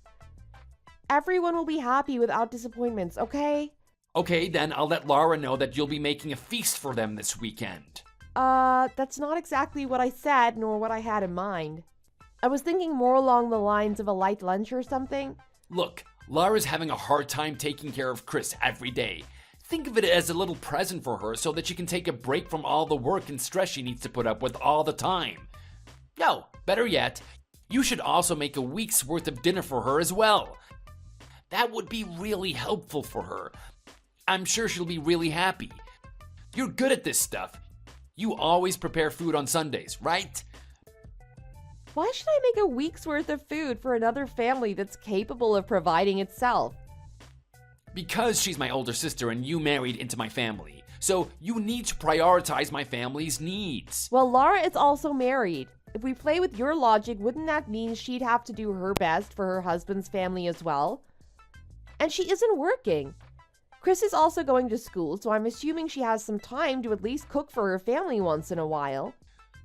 Everyone will be happy without disappointments, okay? Okay, then I'll let Laura know that you'll be making a feast for them this weekend. That's not exactly what I said nor what I had in mind. I was thinking more along the lines of a light lunch or something. Look, Laura's having a hard time taking care of Chris every day. Think of it as a little present for her so that she can take a break from all the work and stress she needs to put up with all the time. No, better yet, you should also make a week's worth of dinner for her as well. That would be really helpful for her. I'm sure she'll be really happy. You're good at this stuff. You always prepare food on Sundays, right? Why should I make a week's worth of food for another family that's capable of providing itself? Because she's my older sister and you married into my family. So you need to prioritize my family's needs. Well, Laura is also married. If we play with your logic, wouldn't that mean she'd have to do her best for her husband's family as well? And she isn't working. Chris is also going to school, so I'm assuming she has some time to at least cook for her family once in a while.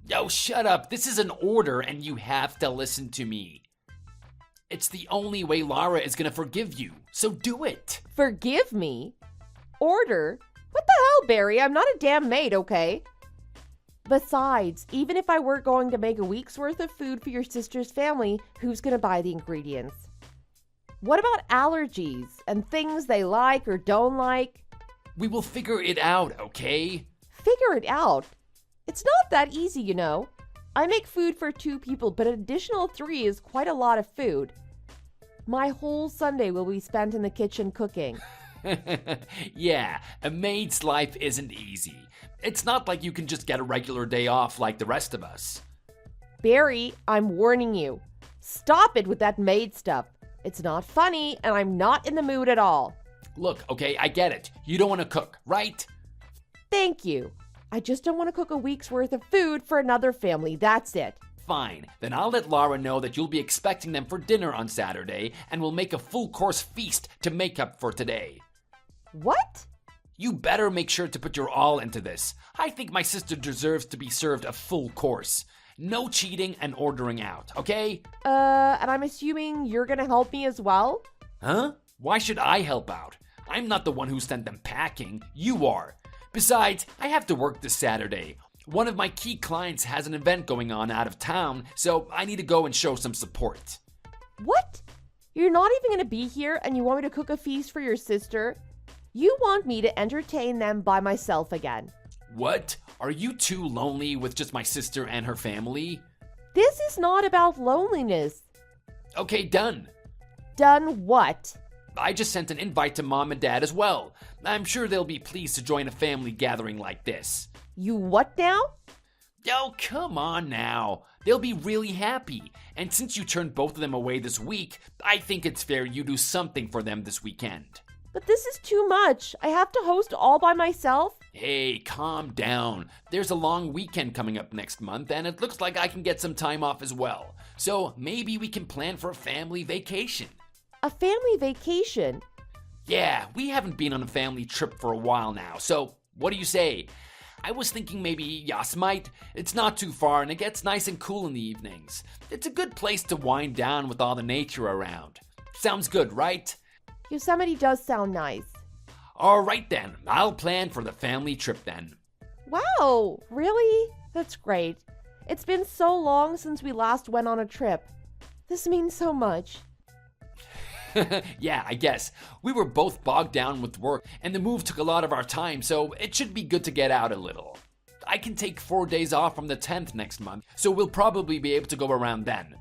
Yo, shut up. This is an order and you have to listen to me. It's the only way Laura is gonna forgive you, so do it. Forgive me? Order? What the hell, Barry? I'm not a damn maid, okay? Besides, even if I were going to make a week's worth of food for your sister's family, who's gonna buy the ingredients? What about allergies and things they like or don't like? We will figure it out, okay? Figure it out? It's not that easy, you know. I make food for 2 people, but an additional 3 is quite a lot of food. My whole Sunday will be spent in the kitchen cooking. Yeah, a maid's life isn't easy. It's not like you can just get a regular day off like the rest of us. Barry, I'm warning you. Stop it with that maid stuff. It's not funny, and I'm not in the mood at all. Look, okay, I get it. You don't want to cook, right? Thank you. I just don't want to cook a week's worth of food for another family, that's it. Fine, then I'll let Laura know that you'll be expecting them for dinner on Saturday, and we'll make a full-course feast to make up for today. What? You better make sure to put your all into this. I think my sister deserves to be served a full course. No cheating and ordering out, okay? And I'm assuming you're gonna help me as well? Huh? Why should I help out? I'm not the one who sent them packing. You are. Besides, I have to work this Saturday. One of my key clients has an event going on out of town, so I need to go and show some support. What? You're not even gonna be here and you want me to cook a feast for your sister? You want me to entertain them by myself again. What? Are you too lonely with just my sister and her family? This is not about loneliness. Okay, done. Done what? I just sent an invite to Mom and Dad as well. I'm sure they'll be pleased to join a family gathering like this. You what now? Oh, come on now. They'll be really happy. And since you turned both of them away this week, I think it's fair you do something for them this weekend. But this is too much. I have to host all by myself. Hey, calm down. There's a long weekend coming up next month, and it looks like I can get some time off as well. So maybe we can plan for a family vacation. A family vacation? Yeah, we haven't been on a family trip for a while now, so what do you say? I was thinking maybe Yosemite. It's not too far and it gets nice and cool in the evenings. It's a good place to wind down with all the nature around. Sounds good, right? Yosemite does sound nice. All right then, I'll plan for the family trip then. Wow, really? That's great. It's been so long since we last went on a trip. This means so much. Yeah, I guess. We were both bogged down with work, and the move took a lot of our time, so it should be good to get out a little. I can take 4 days off from the 10th next month, so we'll probably be able to go around then.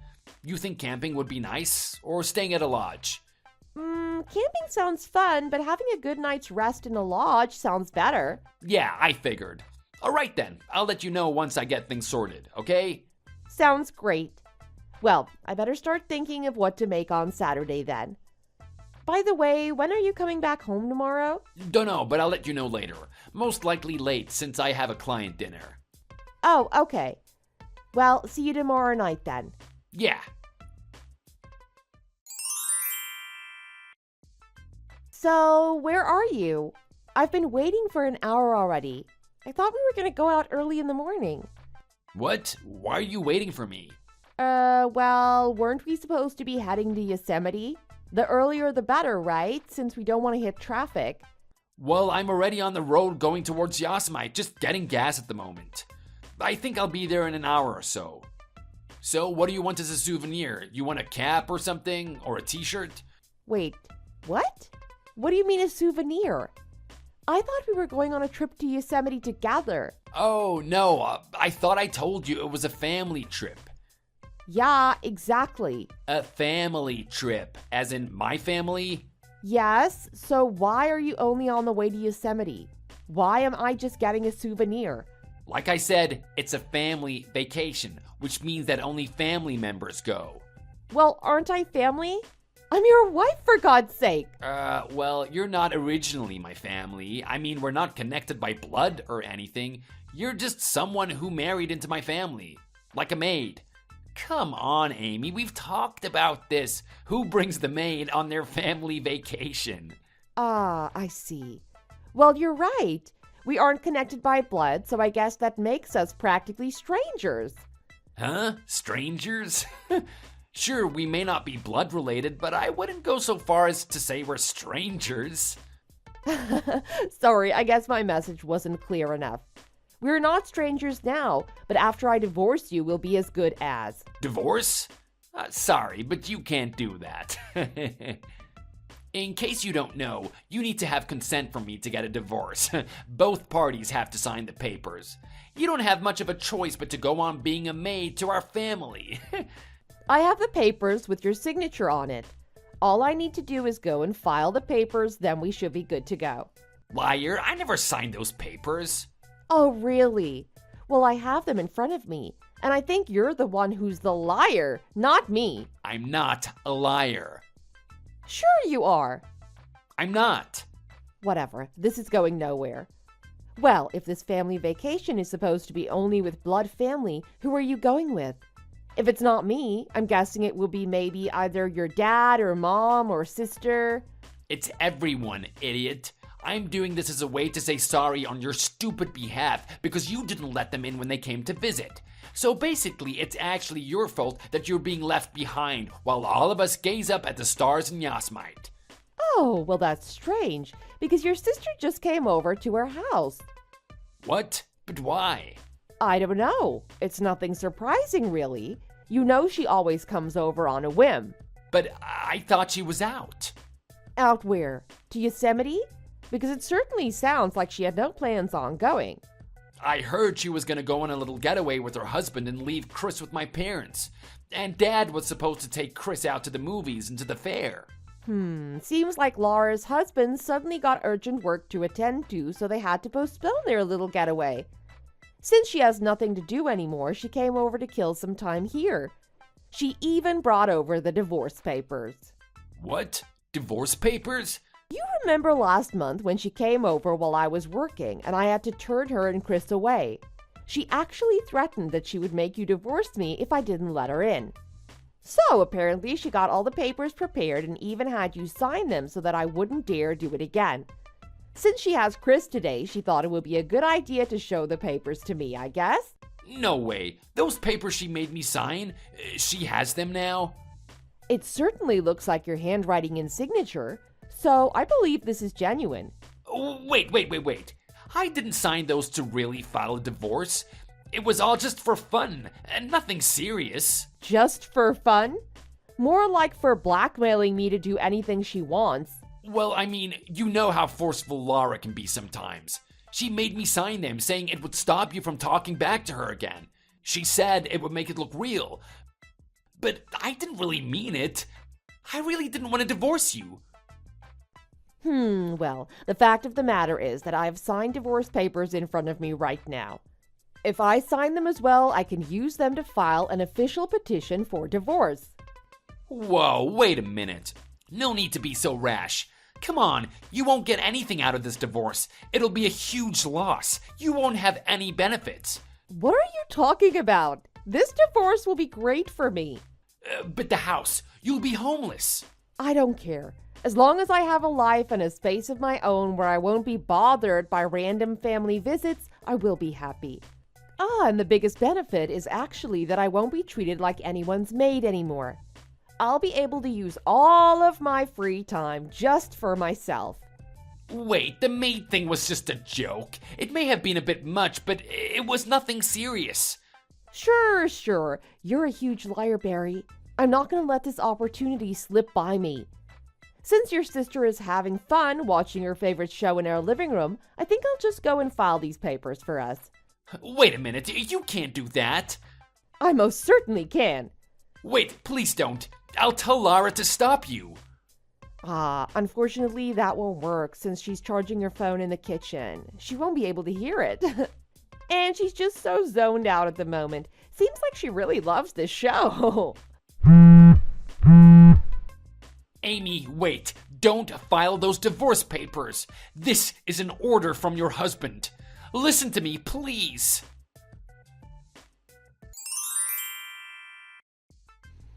You think camping would be nice, or staying at a lodge? Camping sounds fun, but having a good night's rest in a lodge sounds better. Yeah, I figured. Alright then, I'll let you know once I get things sorted, okay? Sounds great. Well, I better start thinking of what to make on Saturday then. By the way, when are you coming back home tomorrow? Dunno, but I'll let you know later. Most likely late since I have a client dinner. Oh, okay. Well, see you tomorrow night then. Yeah. So, where are you? I've been waiting for an hour already. I thought we were going to go out early in the morning. What? Why are you waiting for me? Well, weren't we supposed to be heading to Yosemite? The earlier the better, right? Since we don't want to hit traffic. Well, I'm already on the road going towards Yosemite, just getting gas at the moment. I think I'll be there in an hour or so. So, what do you want as a souvenir? You want a cap or something? Or a t-shirt? Wait, what? What do you mean a souvenir? I thought we were going on a trip to Yosemite together. Oh, no, I thought I told you it was a family trip. Yeah, exactly. A family trip, as in my family? Yes, so why are you only on the way to Yosemite? Why am I just getting a souvenir? Like I said, it's a family vacation, which means that only family members go. Well, aren't I family? I'm your wife, for God's sake. Well, you're not originally my family. I mean, we're not connected by blood or anything. You're just someone who married into my family. Like a maid. Come on, Amy, we've talked about this. Who brings the maid on their family vacation? Ah, I see. Well, you're right. We aren't connected by blood, so I guess that makes us practically strangers. Huh? Strangers? Sure, we may not be blood related, but I wouldn't go so far as to say we're strangers. Sorry, I guess my message wasn't clear enough. We're not strangers now, but after I divorce you, we'll be as good as. Divorce? Sorry, but you can't do that. In case you don't know, you need to have consent from me to get a divorce. Both parties have to sign the papers. You don't have much of a choice but to go on being a maid to our family. I have the papers with your signature on it. All I need to do is go and file the papers, then we should be good to go. Liar, I never signed those papers. Oh, really? Well, I have them in front of me, and I think you're the one who's the liar, not me. I'm not a liar. Sure you are. I'm not. Whatever, this is going nowhere. Well, if this family vacation is supposed to be only with blood family, who are you going with? If it's not me, I'm guessing it will be maybe either your dad or mom or sister. It's everyone, idiot. I'm doing this as a way to say sorry on your stupid behalf because you didn't let them in when they came to visit. So basically, it's actually your fault that you're being left behind while all of us gaze up at the stars in Yosemite. Oh, well that's strange, because your sister just came over to our house. What? But why? I don't know. It's nothing surprising, really. You know she always comes over on a whim. But I thought she was out. Out where? To Yosemite? Because it certainly sounds like she had no plans on going. I heard she was gonna go on a little getaway with her husband and leave Chris with my parents. And Dad was supposed to take Chris out to the movies and to the fair. Seems like Laura's husband suddenly got urgent work to attend to, so they had to postpone their little getaway. Since she has nothing to do anymore, she came over to kill some time here. She even brought over the divorce papers. What? Divorce papers? You remember last month when she came over while I was working and I had to turn her and Chris away? She actually threatened that she would make you divorce me if I didn't let her in. So apparently she got all the papers prepared and even had you sign them so that I wouldn't dare do it again. Since she has Chris today, she thought it would be a good idea to show the papers to me, I guess. No way. Those papers she made me sign, she has them now? It certainly looks like your handwriting and signature, so I believe this is genuine. Wait. I didn't sign those to really file a divorce. It was all just for fun, and nothing serious. Just for fun? More like for blackmailing me to do anything she wants. Well, I mean, you know how forceful Laura can be sometimes. She made me sign them, saying it would stop you from talking back to her again. She said it would make it look real. But I didn't really mean it. I really didn't want to divorce you. Well, the fact of the matter is that I have signed divorce papers in front of me right now. If I sign them as well, I can use them to file an official petition for divorce. Whoa, wait a minute. No need to be so rash. Come on, you won't get anything out of this divorce. It'll be a huge loss. You won't have any benefits. What are you talking about? This divorce will be great for me. But the house, you'll be homeless. I don't care. As long as I have a life and a space of my own where I won't be bothered by random family visits, I will be happy. And the biggest benefit is actually that I won't be treated like anyone's maid anymore. I'll be able to use all of my free time just for myself. Wait, the maid thing was just a joke. It may have been a bit much, but it was nothing serious. Sure. You're a huge liar, Barry. I'm not going to let this opportunity slip by me. Since your sister is having fun watching her favorite show in our living room, I think I'll just go and file these papers for us. Wait a minute, you can't do that. I most certainly can. Wait, please don't. I'll tell Lara to stop you. Unfortunately, that won't work since she's charging her phone in the kitchen. She won't be able to hear it. And she's just so zoned out at the moment. Seems like she really loves this show. Amy, wait. Don't file those divorce papers. This is an order from your husband. Listen to me, please.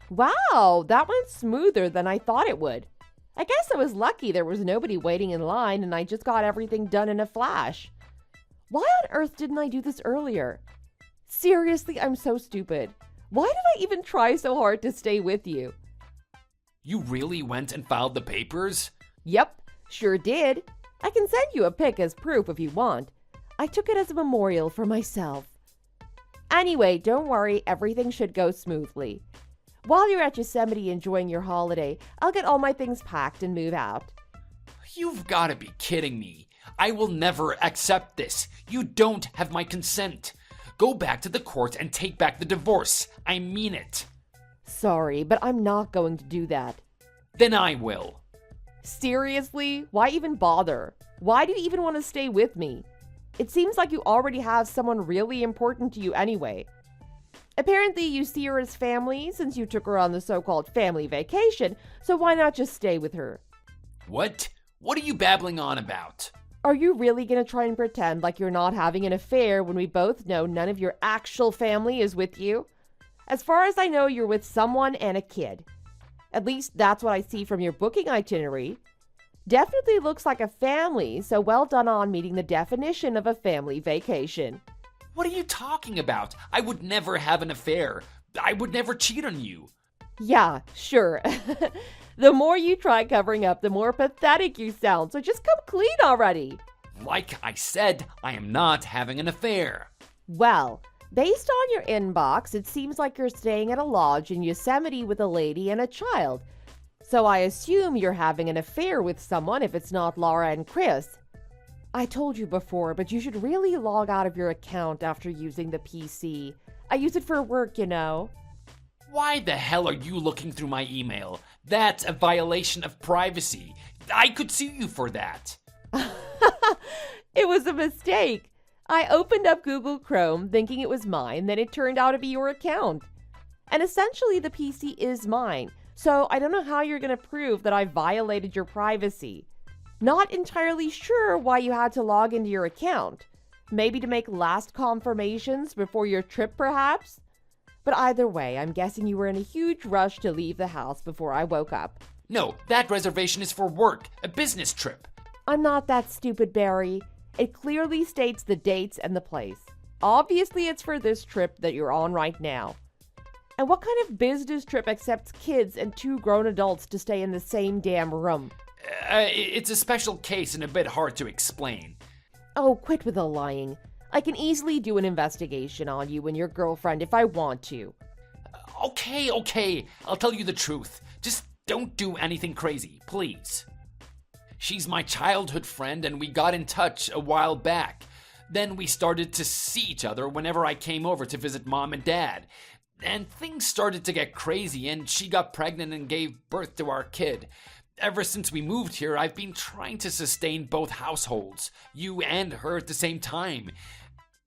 Wow, that went smoother than I thought it would. I guess I was lucky there was nobody waiting in line and I just got everything done in a flash. Why on earth didn't I do this earlier? Seriously, I'm so stupid. Why did I even try so hard to stay with you? You really went and filed the papers? Yep, sure did. I can send you a pic as proof if you want. I took it as a memorial for myself. Anyway, don't worry, everything should go smoothly. While you're at Yosemite enjoying your holiday, I'll get all my things packed and move out. You've got to be kidding me. I will never accept this. You don't have my consent. Go back to the court and take back the divorce. I mean it. Sorry, but I'm not going to do that. Then I will. Seriously? Why even bother? Why do you even want to stay with me? It seems like you already have someone really important to you anyway. Apparently you see her as family since you took her on the so-called family vacation, so why not just stay with her? What? What are you babbling on about? Are you really going to try and pretend like you're not having an affair when we both know none of your actual family is with you? As far as I know, you're with someone and a kid. At least that's what I see from your booking itinerary. Definitely looks like a family, so well done on meeting the definition of a family vacation. What are you talking about? I would never have an affair. I would never cheat on you. Yeah, sure. The more you try covering up, the more pathetic you sound, so just come clean already. Like I said, I am not having an affair. Well, based on your inbox, it seems like you're staying at a lodge in Yosemite with a lady and a child. So I assume you're having an affair with someone if it's not Laura and Chris. I told you before, but you should really log out of your account after using the PC. I use it for work, you know. Why the hell are you looking through my email? That's a violation of privacy. I could sue you for that. It was a mistake. I opened up Google Chrome thinking it was mine, then it turned out to be your account. And essentially the PC is mine, so I don't know how you're going to prove that I violated your privacy. Not entirely sure why you had to log into your account. Maybe to make last confirmations before your trip, perhaps? But either way, I'm guessing you were in a huge rush to leave the house before I woke up. No, that reservation is for work, a business trip. I'm not that stupid, Barry. It clearly states the dates and the place. Obviously, it's for this trip that you're on right now. And what kind of business trip accepts kids and 2 grown adults to stay in the same damn room? It's a special case and a bit hard to explain. Oh, quit with the lying. I can easily do an investigation on you and your girlfriend if I want to. Okay. I'll tell you the truth. Just don't do anything crazy, please. She's my childhood friend and we got in touch a while back. Then we started to see each other whenever I came over to visit Mom and Dad. And things started to get crazy and she got pregnant and gave birth to our kid. Ever since we moved here, I've been trying to sustain both households, you and her at the same time.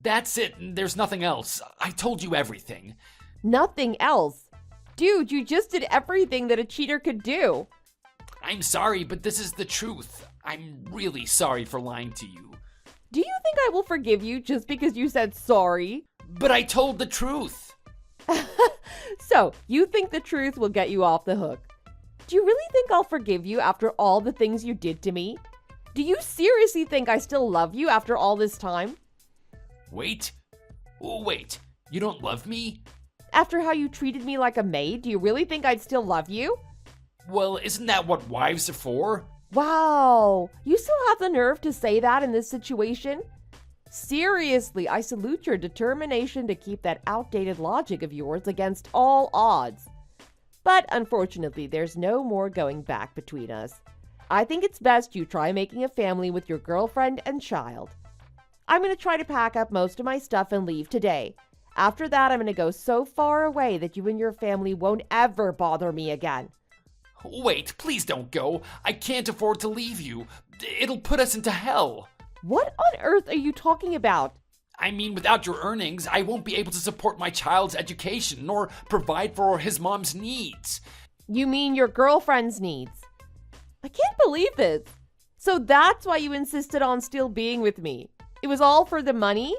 That's it, there's nothing else. I told you everything. Nothing else? Dude, you just did everything that a cheater could do. I'm sorry, but this is the truth. I'm really sorry for lying to you. Do you think I will forgive you just because you said sorry? But I told the truth. So, you think the truth will get you off the hook? Do you really think I'll forgive you after all the things you did to me? Do you seriously think I still love you after all this time? Wait. Oh, wait. You don't love me? After how you treated me like a maid, do you really think I'd still love you? Well, isn't that what wives are for? Wow, you still have the nerve to say that in this situation? Seriously, I salute your determination to keep that outdated logic of yours against all odds. But unfortunately, there's no more going back between us. I think it's best you try making a family with your girlfriend and child. I'm going to try to pack up most of my stuff and leave today. After that, I'm going to go so far away that you and your family won't ever bother me again. Wait, please don't go. I can't afford to leave you. It'll put us into hell. What on earth are you talking about? I mean, without your earnings, I won't be able to support my child's education nor provide for his mom's needs. You mean your girlfriend's needs? I can't believe this. So that's why you insisted on still being with me. It was all for the money?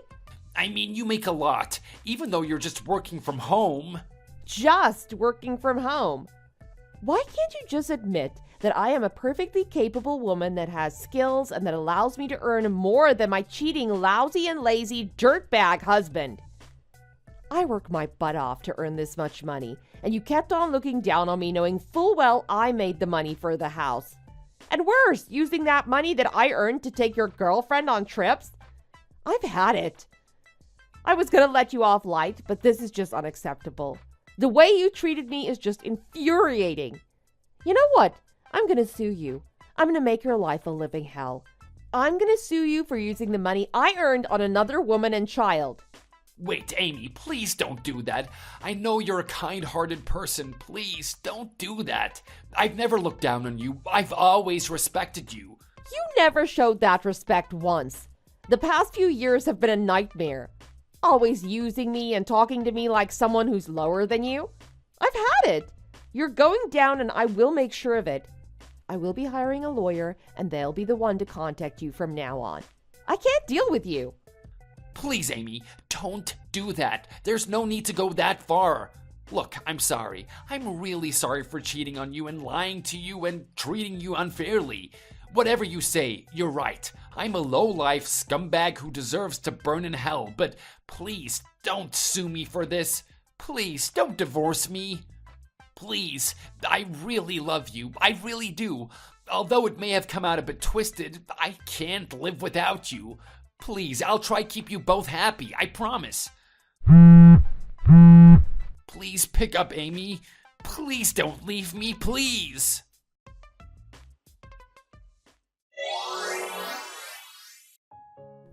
I mean, you make a lot, even though you're just working from home. Just working from home. Why can't you just admit that I am a perfectly capable woman that has skills and that allows me to earn more than my cheating, lousy and lazy dirtbag husband? I work my butt off to earn this much money, and you kept on looking down on me knowing full well I made the money for the house. And worse, using that money that I earned to take your girlfriend on trips. I've had it. I was gonna let you off light, but this is just unacceptable. The way you treated me is just infuriating. You know what? I'm gonna sue you. I'm gonna make your life a living hell. I'm gonna sue you for using the money I earned on another woman and child. Wait, Amy, please don't do that. I know you're a kind-hearted person. Please, don't do that. I've never looked down on you. I've always respected you. You never showed that respect once. The past few years have been a nightmare. Always using me and talking to me like someone who's lower than you. I've had it. You're going down and I will make sure of it. I will be hiring a lawyer and they'll be the one to contact you from now on. I can't deal with you. Please, Amy, don't do that. There's no need to go that far. Look, I'm sorry. I'm really sorry for cheating on you and lying to you and treating you unfairly. Whatever you say, you're right. I'm a low-life scumbag who deserves to burn in hell, but please don't sue me for this. Please don't divorce me. Please, I really love you. I really do. Although it may have come out a bit twisted, I can't live without you. Please, I'll try keep you both happy, I promise. Please pick up, Amy. Please don't leave me, please.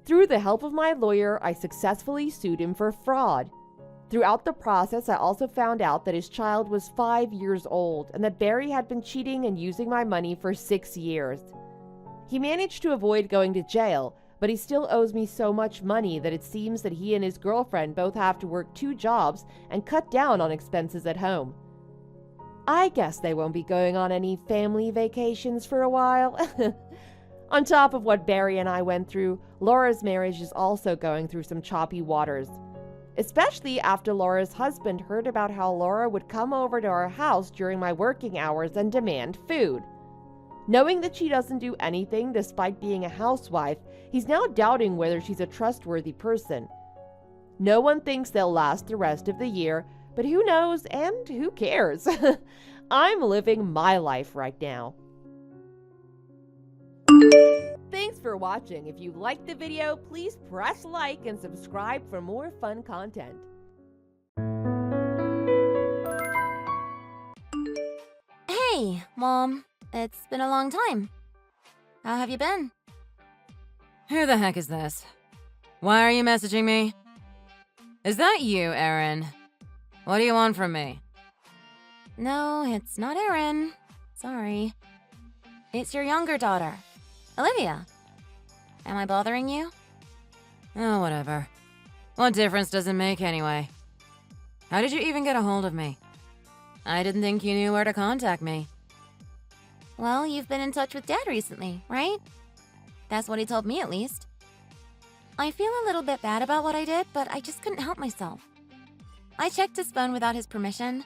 Through the help of my lawyer, I successfully sued him for fraud. Throughout the process, I also found out that his child was 5 years old and that Barry had been cheating and using my money for 6 years. He managed to avoid going to jail, but he still owes me so much money that it seems that he and his girlfriend both have to work 2 jobs and cut down on expenses at home. I guess they won't be going on any family vacations for a while. On top of what Barry and I went through, Laura's marriage is also going through some choppy waters. Especially after Laura's husband heard about how Laura would come over to our house during my working hours and demand food. Knowing that she doesn't do anything despite being a housewife, he's now doubting whether she's a trustworthy person. No one thinks they'll last the rest of the year, but who knows and who cares? I'm living my life right now. Thanks for watching. If you liked the video, please press like and subscribe for more fun content. Hey, Mom. It's been a long time. How have you been? Who the heck is this? Why are you messaging me? Is that you, Erin? What do you want from me? No, it's not Erin. Sorry. It's your younger daughter, Olivia. Am I bothering you? Oh, whatever. What difference does it make anyway? How did you even get a hold of me? I didn't think you knew where to contact me. Well, you've been in touch with Dad recently, right? That's what he told me, at least. I feel a little bit bad about what I did, but I just couldn't help myself. I checked his phone without his permission.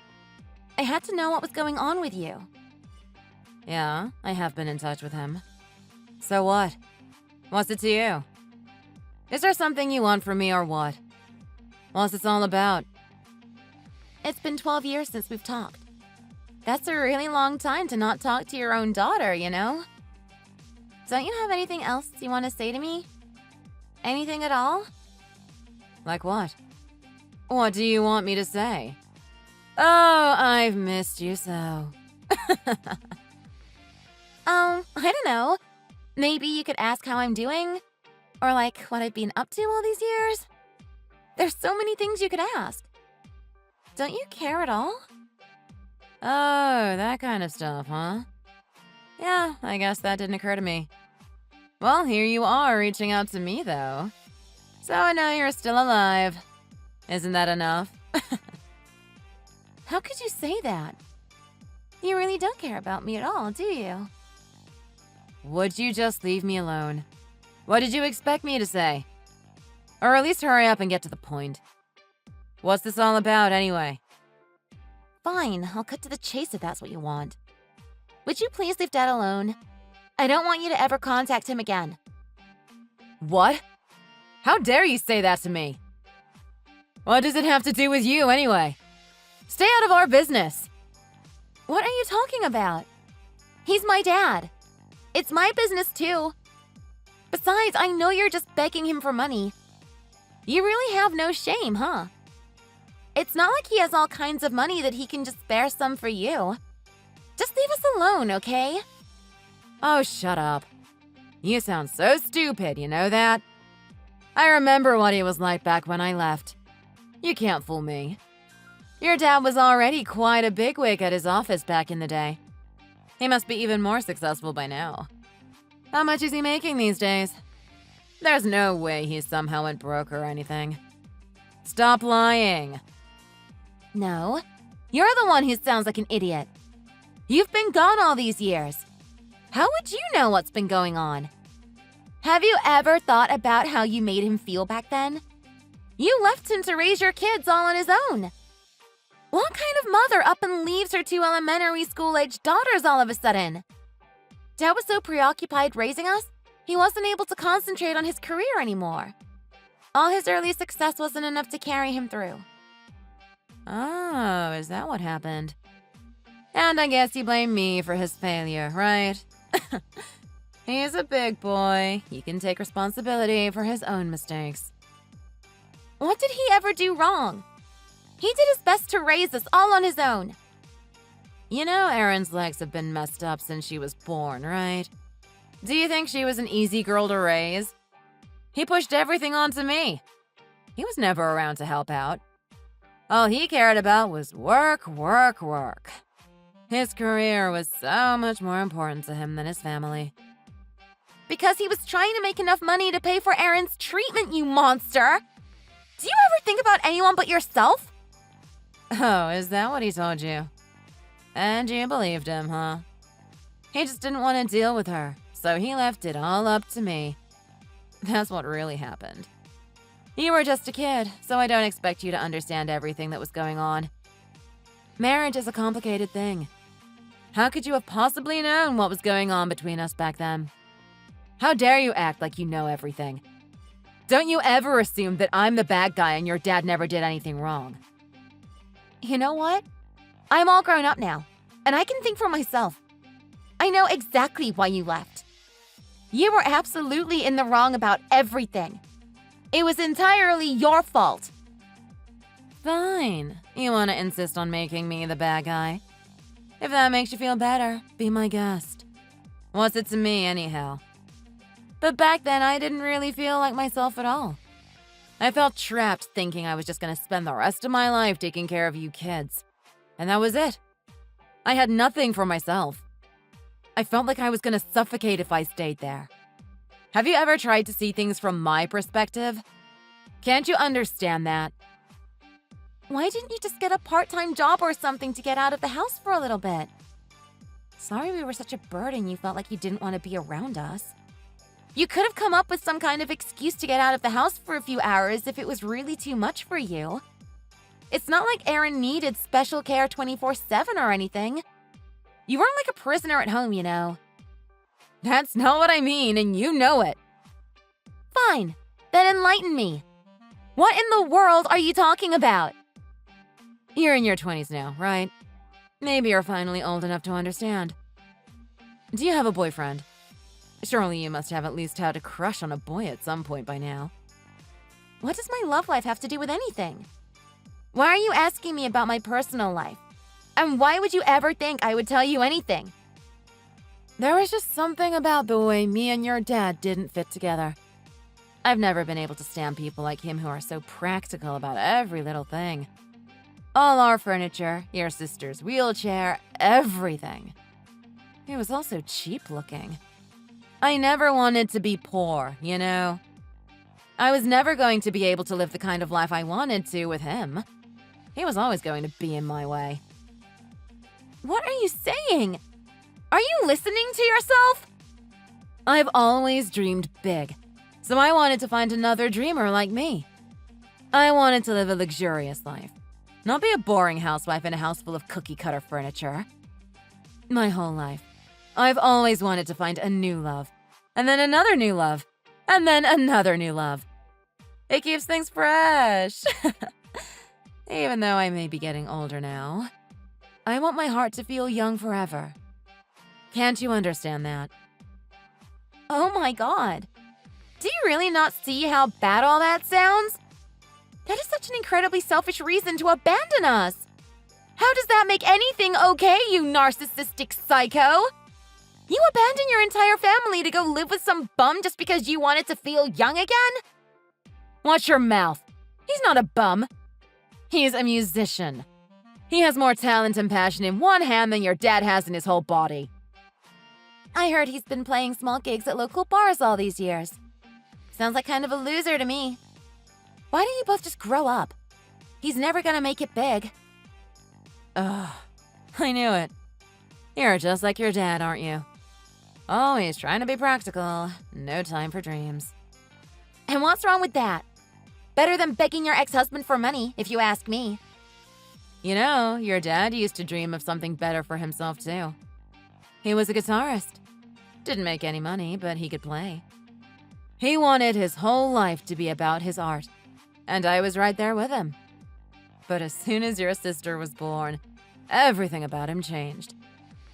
I had to know what was going on with you. Yeah, I have been in touch with him. So what? What's it to you? Is there something you want from me or what? What's this all about? It's been 12 years since we've talked. That's a really long time to not talk to your own daughter, you know? Don't you have anything else you want to say to me? Anything at all? Like what? What do you want me to say? Oh, I've missed you so. I don't know. Maybe you could ask how I'm doing? Or like what I've been up to all these years? There's so many things you could ask. Don't you care at all? Oh, that kind of stuff, huh? Yeah, I guess that didn't occur to me. Well, here you are reaching out to me, though. So I know you're still alive. Isn't that enough? How could you say that? You really don't care about me at all, do you? Would you just leave me alone? What did you expect me to say? Or at least hurry up and get to the point. What's this all about, anyway? Fine, I'll cut to the chase if that's what you want. Would you please leave Dad alone? I don't want you to ever contact him again. What? How dare you say that to me? What does it have to do with you, anyway? Stay out of our business. What are you talking about? He's my dad. It's my business too. Besides, I know you're just begging him for money. You really have no shame, huh? It's not like he has all kinds of money that he can just spare some for you. Just leave us alone, okay? Oh, shut up. You sound so stupid, you know that? I remember what he was like back when I left. You can't fool me. Your dad was already quite a bigwig at his office back in the day. He must be even more successful by now. How much is he making these days? There's no way he somehow went broke or anything. Stop lying. No, you're the one who sounds like an idiot. You've been gone all these years. How would you know what's been going on? Have you ever thought about how you made him feel back then? You left him to raise your kids all on his own. What kind of mother up and leaves her two elementary school-aged daughters all of a sudden? Dad was so preoccupied raising us, he wasn't able to concentrate on his career anymore. All his early success wasn't enough to carry him through. Oh, is that what happened? And I guess you blame me for his failure, right? He's a big boy. He can take responsibility for his own mistakes. What did he ever do wrong? He did his best to raise us all on his own. You know Erin's legs have been messed up since she was born, right? Do you think she was an easy girl to raise? He pushed everything onto me. He was never around to help out. All he cared about was work, work, work. His career was so much more important to him than his family. Because he was trying to make enough money to pay for Erin's treatment, you monster! Do you ever think about anyone but yourself? Oh, is that what he told you? And you believed him, huh? He just didn't want to deal with her, so he left it all up to me. That's what really happened. You were just a kid, so I don't expect you to understand everything that was going on. Marriage is a complicated thing. How could you have possibly known what was going on between us back then? How dare you act like you know everything? Don't you ever assume that I'm the bad guy and your dad never did anything wrong. You know what? I'm all grown up now, and I can think for myself. I know exactly why you left. You were absolutely in the wrong about everything. It was entirely your fault. Fine. You want to insist on making me the bad guy? If that makes you feel better, be my guest. What's it to me, anyhow? But back then, I didn't really feel like myself at all. I felt trapped thinking I was just going to spend the rest of my life taking care of you kids. And that was it. I had nothing for myself. I felt like I was gonna suffocate if I stayed there. Have you ever tried to see things from my perspective? Can't you understand that? Why didn't you just get a part-time job or something to get out of the house for a little bit? Sorry we were such a burden you felt like you didn't want to be around us. You could have come up with some kind of excuse to get out of the house for a few hours if it was really too much for you. It's not like Aaron needed special care 24/7 or anything. You weren't like a prisoner at home, you know. That's not what I mean, and you know it. Fine, then enlighten me. What in the world are you talking about? You're in your 20s now, right? Maybe you're finally old enough to understand. Do you have a boyfriend? Surely you must have at least had a crush on a boy at some point by now. What does my love life have to do with anything? Why are you asking me about my personal life? And why would you ever think I would tell you anything? There was just something about the way me and your dad didn't fit together. I've never been able to stand people like him who are so practical about every little thing. All our furniture, your sister's wheelchair, everything. He was also cheap looking. I never wanted to be poor, you know? I was never going to be able to live the kind of life I wanted to with him. He was always going to be in my way. What are you saying? Are you listening to yourself? I've always dreamed big, so I wanted to find another dreamer like me. I wanted to live a luxurious life, not be a boring housewife in a house full of cookie-cutter furniture. My whole life, I've always wanted to find a new love, and then another new love, and then another new love. It keeps things fresh. Even though I may be getting older now, I want my heart to feel young forever. Can't you understand that? Oh my god. Do you really not see how bad all that sounds? That is such an incredibly selfish reason to abandon us. How does that make anything okay, you narcissistic psycho? You abandon your entire family to go live with some bum just because you wanted to feel young again? Watch your mouth. He's not a bum. He's a musician. He has more talent and passion in one hand than your dad has in his whole body. I heard he's been playing small gigs at local bars all these years. Sounds like kind of a loser to me. Why don't you both just grow up? He's never gonna make it big. Ugh, I knew it. You're just like your dad, aren't you? Always trying to be practical, no time for dreams. And what's wrong with that? Better than begging your ex-husband for money, if you ask me. You know, your dad used to dream of something better for himself, too. He was a guitarist. Didn't make any money, but he could play. He wanted his whole life to be about his art, and I was right there with him. But as soon as your sister was born, everything about him changed.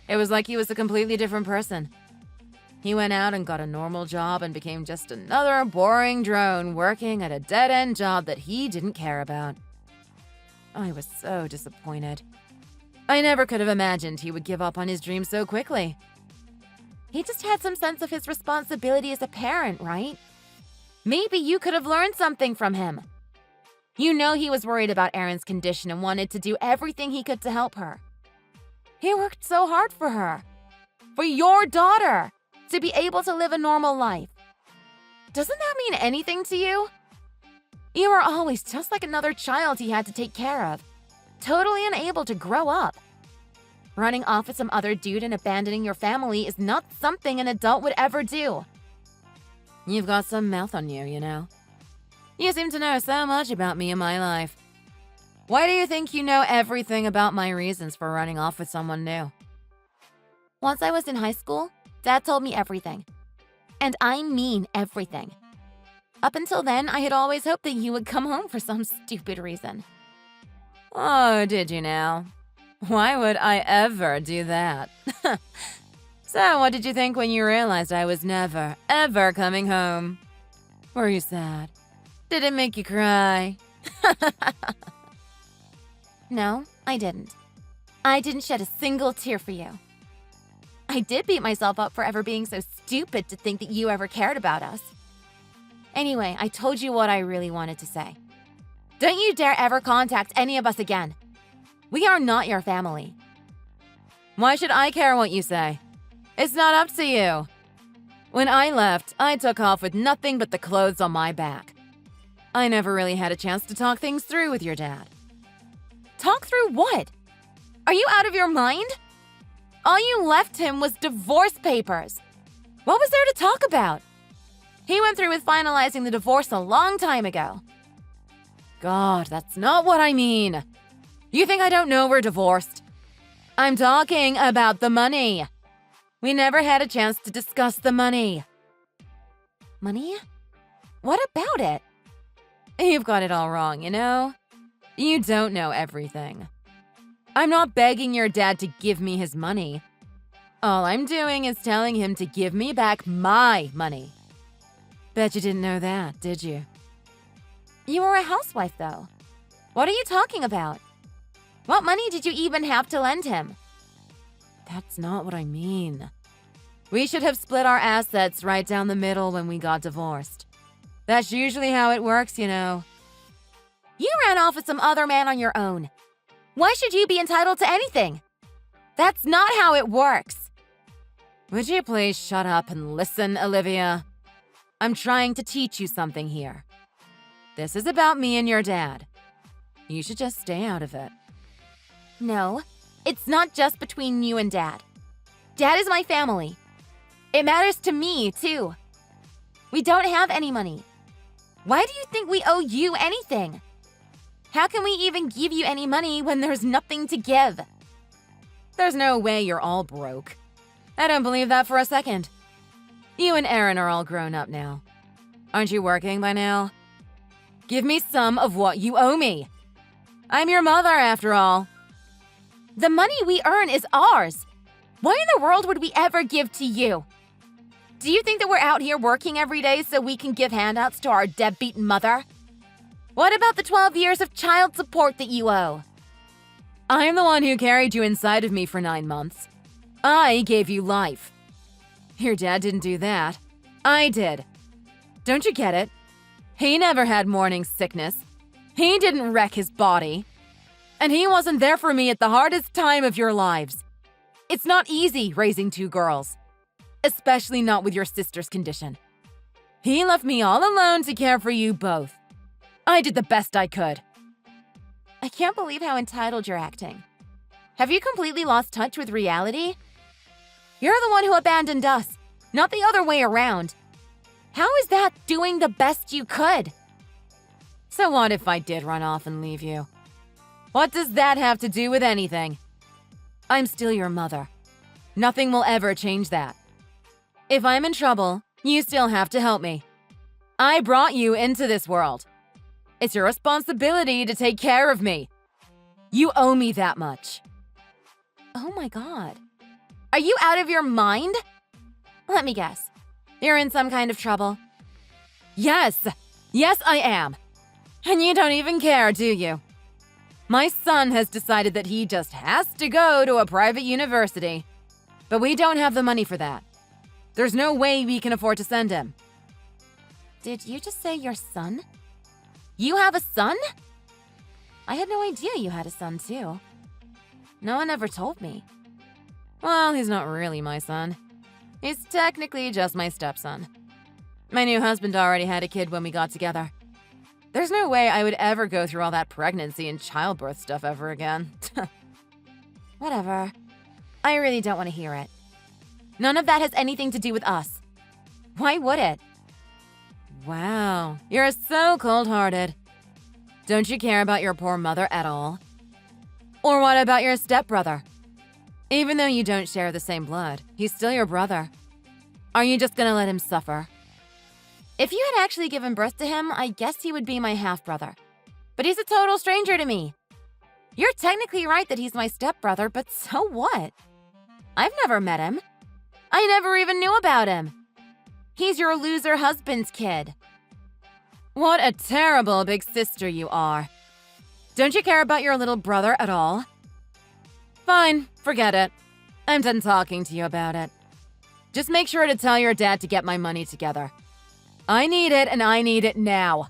It was like he was a completely different person. He went out and got a normal job and became just another boring drone working at a dead-end job that he didn't care about. I was so disappointed. I never could have imagined he would give up on his dream so quickly. He just had some sense of his responsibility as a parent, right? Maybe you could have learned something from him. You know he was worried about Erin's condition and wanted to do everything he could to help her. He worked so hard for her. For your daughter, to be able to live a normal life. Doesn't that mean anything to you? You were always just like another child he had to take care of. Totally unable to grow up. Running off with some other dude and abandoning your family is not something an adult would ever do. You've got some mouth on you, you know. You seem to know so much about me and my life. Why do you think you know everything about my reasons for running off with someone new? Once I was in high school, Dad told me everything. And I mean everything. Up until then, I had always hoped that you would come home for some stupid reason. Oh, did you now? Why would I ever do that? So, what did you think when you realized I was never, ever coming home? Were you sad? Did it make you cry? No, I didn't. I didn't shed a single tear for you. I did beat myself up for ever being so stupid to think that you ever cared about us. Anyway, I told you what I really wanted to say. Don't you dare ever contact any of us again. We are not your family. Why should I care what you say? It's not up to you. When I left, I took off with nothing but the clothes on my back. I never really had a chance to talk things through with your dad. Talk through what? Are you out of your mind? All you left him was divorce papers. What was there to talk about? He went through with finalizing the divorce a long time ago. God, that's not what I mean. You think I don't know we're divorced? I'm talking about the money. We never had a chance to discuss the money. Money? What about it? You've got it all wrong, you know? You don't know everything. I'm not begging your dad to give me his money. All I'm doing is telling him to give me back my money. Bet you didn't know that, did you? You were a housewife, though. What are you talking about? What money did you even have to lend him? That's not what I mean. We should have split our assets right down the middle when we got divorced. That's usually how it works, you know. You ran off with some other man on your own. Why should you be entitled to anything? That's not how it works. Would you please shut up and listen, Olivia? I'm trying to teach you something here. This is about me and your dad. You should just stay out of it. No, it's not just between you and Dad. Dad is my family. It matters to me, too. We don't have any money. Why do you think we owe you anything? How can we even give you any money when there's nothing to give? There's no way you're all broke. I don't believe that for a second. You and Aaron are all grown up now. Aren't you working by now? Give me some of what you owe me. I'm your mother, after all. The money we earn is ours. Why in the world would we ever give to you? Do you think that we're out here working every day so we can give handouts to our deadbeat mother? What about the 12 years of child support that you owe? I'm the one who carried you inside of me for 9 months. I gave you life. Your dad didn't do that. I did. Don't you get it? He never had morning sickness. He didn't wreck his body. And he wasn't there for me at the hardest time of your lives. It's not easy raising 2 girls, especially not with your sister's condition. He left me all alone to care for you both. I did the best I could. I can't believe how entitled you're acting. Have you completely lost touch with reality? You're the one who abandoned us, not the other way around. How is that doing the best you could? So what if I did run off and leave you? What does that have to do with anything? I'm still your mother. Nothing will ever change that. If I'm in trouble, you still have to help me. I brought you into this world. It's your responsibility to take care of me. You owe me that much. Oh my God. Are you out of your mind? Let me guess. You're in some kind of trouble. Yes. Yes, I am. And you don't even care, do you? My son has decided that he just has to go to a private university. But we don't have the money for that. There's no way we can afford to send him. Did you just say your son? You have a son? I had no idea you had a son, too. No one ever told me. Well, he's not really my son. He's technically just my stepson. My new husband already had a kid when we got together. There's no way I would ever go through all that pregnancy and childbirth stuff ever again. Whatever. I really don't want to hear it. None of that has anything to do with us. Why would it? Wow, you're so cold-hearted. Don't you care about your poor mother at all? Or what about your stepbrother? Even though you don't share the same blood, he's still your brother. Are you just gonna let him suffer? If you had actually given birth to him, I guess he would be my half-brother. But he's a total stranger to me. You're technically right that he's my stepbrother, but so what? I've never met him. I never even knew about him. He's your loser husband's kid. What a terrible big sister you are. Don't you care about your little brother at all? Fine, forget it. I'm done talking to you about it. Just make sure to tell your dad to get my money together. I need it, and I need it now.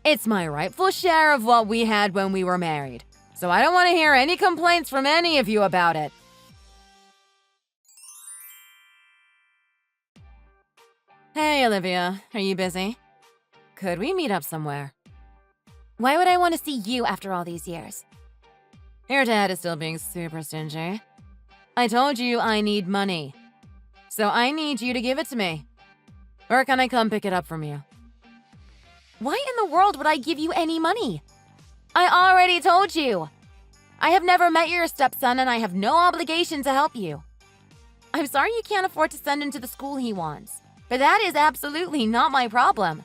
It's my rightful share of what we had when we were married, so I don't want to hear any complaints from any of you about it. Hey, Olivia. Are you busy? Could we meet up somewhere? Why would I want to see you after all these years? Your dad is still being super stingy. I told you I need money. So I need you to give it to me. Or can I come pick it up from you? Why in the world would I give you any money? I already told you. I have never met your stepson and I have no obligation to help you. I'm sorry you can't afford to send him to the school he wants, but that is absolutely not my problem.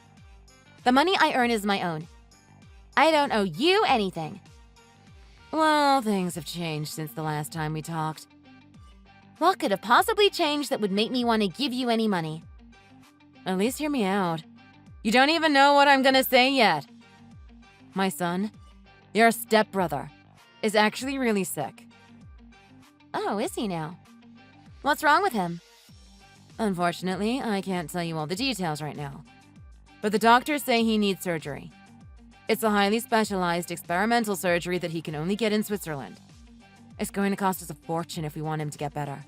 The money I earn is my own. I don't owe you anything. Well, things have changed since the last time we talked. What could have possibly changed that would make me want to give you any money? At least hear me out. You don't even know what I'm gonna say yet. My son, your stepbrother, is actually really sick. Oh, is he now? What's wrong with him? Unfortunately, I can't tell you all the details right now. But the doctors say he needs surgery. It's a highly specialized experimental surgery that he can only get in Switzerland. It's going to cost us a fortune if we want him to get better.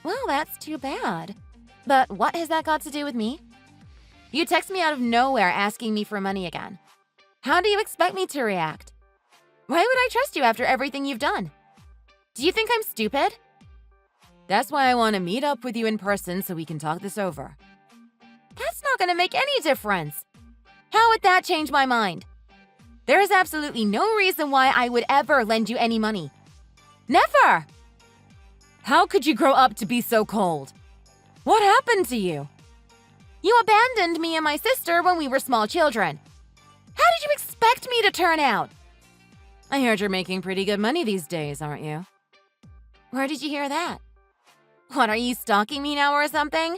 Well, that's too bad. But what has that got to do with me? You text me out of nowhere asking me for money again. How do you expect me to react? Why would I trust you after everything you've done? Do you think I'm stupid? That's why I want to meet up with you in person so we can talk this over. That's not going to make any difference. How would that change my mind? There is absolutely no reason why I would ever lend you any money. Never! How could you grow up to be so cold? What happened to you? You abandoned me and my sister when we were small children. How did you expect me to turn out? I heard you're making pretty good money these days, aren't you? Where did you hear that? What, are you stalking me now or something?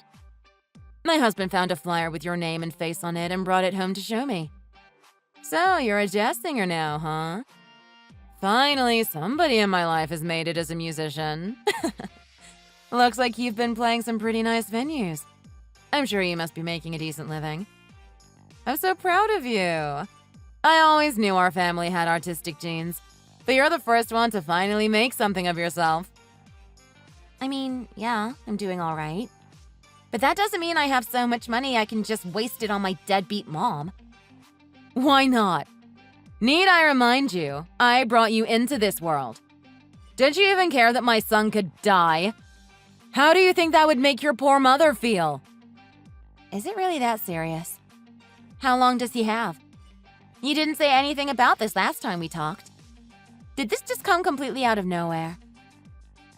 My husband found a flyer with your name and face on it and brought it home to show me. So, you're a jazz singer now, huh? Finally, somebody in my life has made it as a musician. Looks like you've been playing some pretty nice venues. I'm sure you must be making a decent living. I'm so proud of you. I always knew our family had artistic genes, but you're the first one to finally make something of yourself. I mean, yeah, I'm doing all right. But that doesn't mean I have so much money I can just waste it on my deadbeat mom. Why not? Need I remind you, I brought you into this world. Did you even care that my son could die? How do you think that would make your poor mother feel? Is it really that serious? How long does he have? You didn't say anything about this last time we talked. Did this just come completely out of nowhere?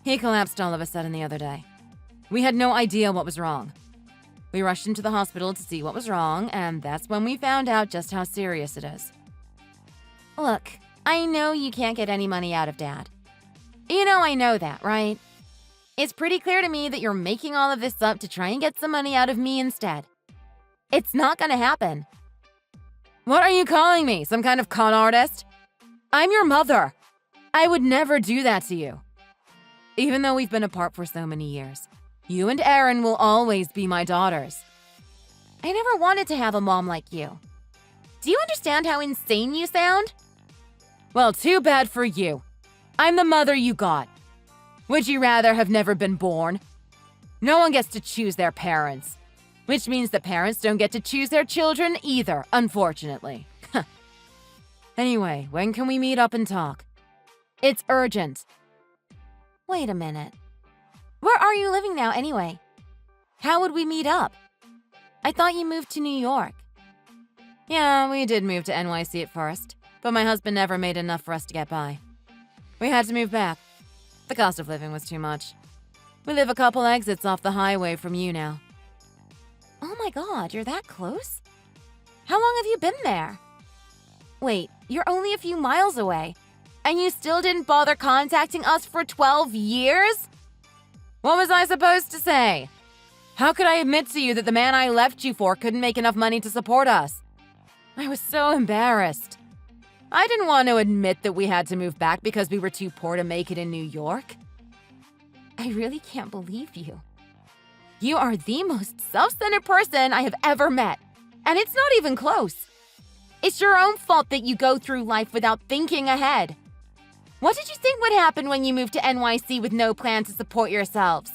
He collapsed all of a sudden the other day. We had no idea what was wrong. We rushed into the hospital to see what was wrong, and that's when we found out just how serious it is. Look, I know you can't get any money out of Dad. You know I know that, right? It's pretty clear to me that you're making all of this up to try and get some money out of me instead. It's not gonna happen. What are you calling me? Some kind of con artist? I'm your mother. I would never do that to you. Even though we've been apart for so many years, you and Erin will always be my daughters. I never wanted to have a mom like you. Do you understand how insane you sound? Well, too bad for you. I'm the mother you got. Would you rather have never been born? No one gets to choose their parents, which means the parents don't get to choose their children either, unfortunately. Anyway, when can we meet up and talk? It's urgent. Wait a minute. Where are you living now anyway? How would we meet up? I thought you moved to New York. Yeah, we did move to NYC at first, but my husband never made enough for us to get by. We had to move back. The cost of living was too much. We live a couple exits off the highway from you now. Oh my God, you're that close? How long have you been there? Wait, you're only a few miles away, and you still didn't bother contacting us for 12 years? What was I supposed to say? How could I admit to you that the man I left you for couldn't make enough money to support us? I was so embarrassed. I didn't want to admit that we had to move back because we were too poor to make it in New York. I really can't believe you. You are the most self-centered person I have ever met, and it's not even close. It's your own fault that you go through life without thinking ahead. What did you think would happen when you moved to NYC with no plan to support yourselves?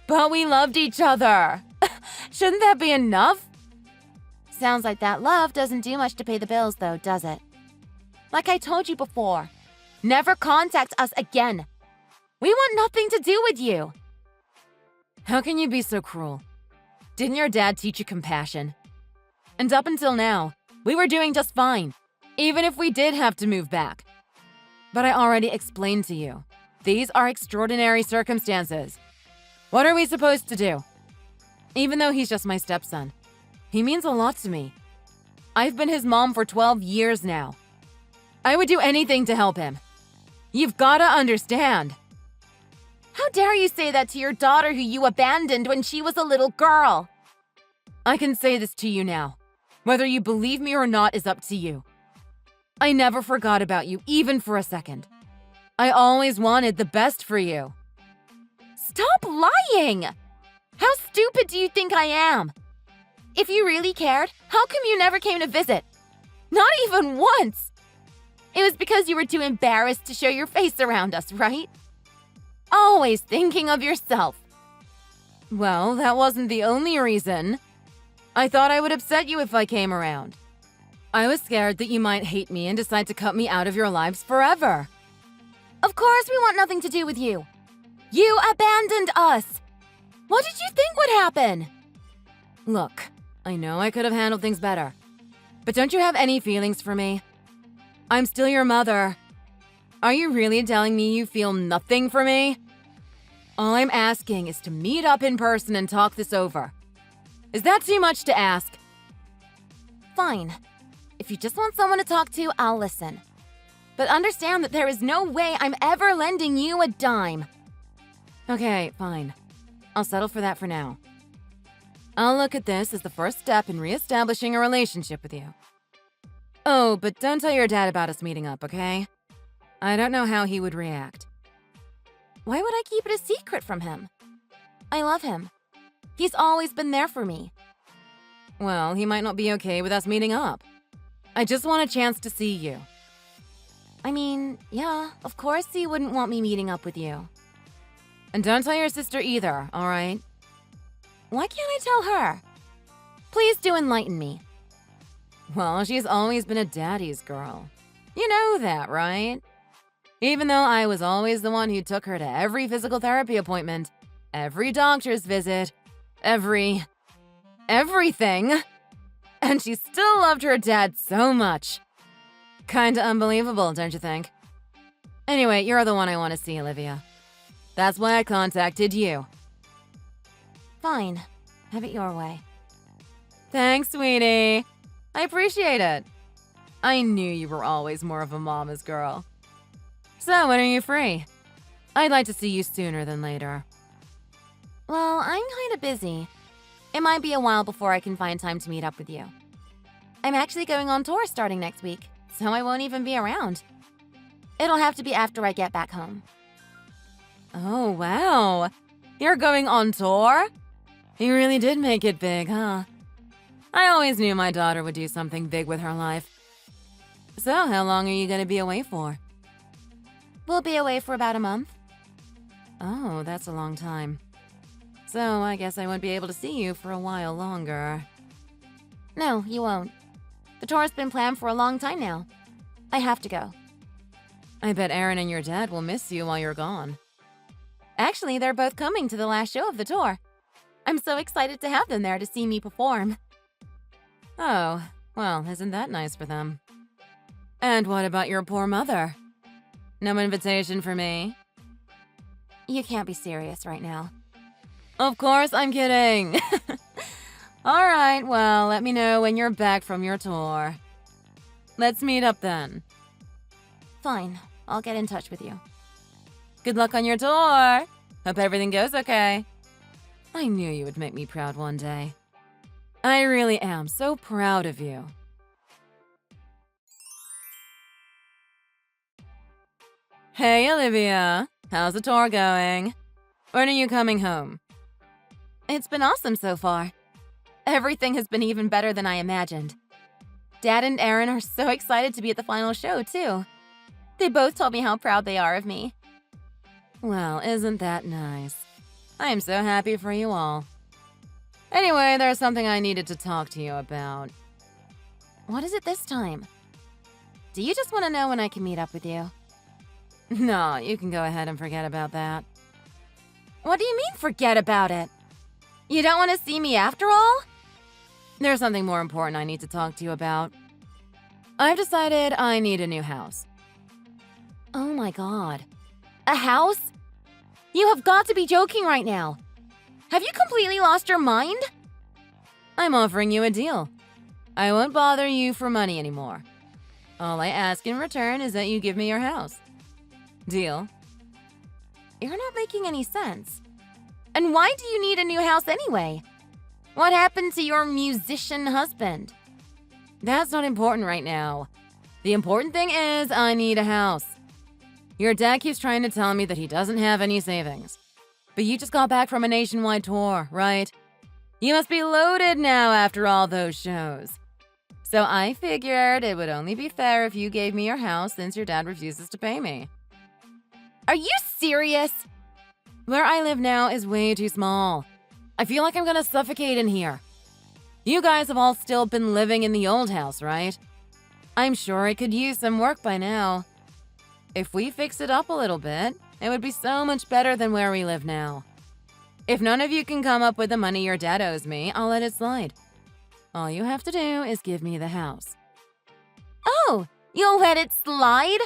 But we loved each other. Shouldn't that be enough? Sounds like that love doesn't do much to pay the bills, though, does it? Like I told you before, never contact us again. We want nothing to do with you. How can you be so cruel? Didn't your dad teach you compassion? And up until now, we were doing just fine, even if we did have to move back. But I already explained to you, these are extraordinary circumstances. What are we supposed to do? Even though he's just my stepson, he means a lot to me. I've been his mom for 12 years now. I would do anything to help him. You've gotta understand. How dare you say that to your daughter who you abandoned when she was a little girl? I can say this to you now. Whether you believe me or not is up to you. I never forgot about you, even for a second. I always wanted the best for you. Stop lying! How stupid do you think I am? If you really cared, how come you never came to visit? Not even once! It was because you were too embarrassed to show your face around us, right? Always thinking of yourself. Well, that wasn't the only reason. I thought I would upset you if I came around. I was scared that you might hate me and decide to cut me out of your lives forever. Of course we want nothing to do with you. You abandoned us. What did you think would happen? Look, I know I could have handled things better. But don't you have any feelings for me? I'm still your mother. Are you really telling me you feel nothing for me? All I'm asking is to meet up in person and talk this over. Is that too much to ask? Fine. If you just want someone to talk to, I'll listen. But understand that there is no way I'm ever lending you a dime. Okay, fine. I'll settle for that for now. I'll look at this as the first step in reestablishing a relationship with you. Oh, but don't tell your dad about us meeting up, okay? I don't know how he would react. Why would I keep it a secret from him? I love him. He's always been there for me. Well, he might not be okay with us meeting up. I just want a chance to see you. I mean, yeah, of course he wouldn't want me meeting up with you. And don't tell your sister either, all right? Why can't I tell her? Please do enlighten me. Well, she's always been a daddy's girl. You know that, right? Even though I was always the one who took her to every physical therapy appointment, every doctor's visit, everything. And she still loved her dad so much. Kinda unbelievable, don't you think? Anyway, you're the one I want to see, Olivia. That's why I contacted you. Fine. Have it your way. Thanks, sweetie. I appreciate it. I knew you were always more of a mama's girl. So, when are you free? I'd like to see you sooner than later. Well, I'm kinda busy. It might be a while before I can find time to meet up with you. I'm actually going on tour starting next week, so I won't even be around. It'll have to be after I get back home. Oh, wow. You're going on tour? You really did make it big, huh? I always knew my daughter would do something big with her life. So, how long are you going to be away for? We'll be away for about a month. Oh, that's a long time. So, I guess I won't be able to see you for a while longer. No, you won't. The tour's been planned for a long time now. I have to go. I bet Aaron and your dad will miss you while you're gone. Actually, they're both coming to the last show of the tour. I'm so excited to have them there to see me perform. Oh, well, isn't that nice for them? And what about your poor mother? No invitation for me? You can't be serious right now. Of course I'm kidding. All right, well, let me know when you're back from your tour. Let's meet up then. Fine, I'll get in touch with you. Good luck on your tour. Hope everything goes okay. I knew you would make me proud one day. I really am so proud of you. Hey, Olivia. How's the tour going? When are you coming home? It's been awesome so far. Everything has been even better than I imagined. Dad and Aaron are so excited to be at the final show, too. They both told me how proud they are of me. Well, isn't that nice? I am so happy for you all. Anyway, there's something I needed to talk to you about. What is it this time? Do you just want to know when I can meet up with you? No, you can go ahead and forget about that. What do you mean, forget about it? You don't want to see me after all? There's something more important I need to talk to you about. I've decided I need a new house. Oh my god. A house? You have got to be joking right now. Have you completely lost your mind? I'm offering you a deal. I won't bother you for money anymore. All I ask in return is that you give me your house. Deal? You're not making any sense. And why do you need a new house anyway? What happened to your musician husband? That's not important right now. The important thing is I need a house. Your dad keeps trying to tell me that he doesn't have any savings. But you just got back from a nationwide tour, right? You must be loaded now after all those shows. So I figured it would only be fair if you gave me your house since your dad refuses to pay me. Are you serious? Where I live now is way too small. I feel like I'm gonna suffocate in here. You guys have all still been living in the old house, right? I'm sure it could use some work by now. If we fix it up a little bit, it would be so much better than where we live now. If none of you can come up with the money your dad owes me, I'll let it slide. All you have to do is give me the house. Oh, you'll let it slide?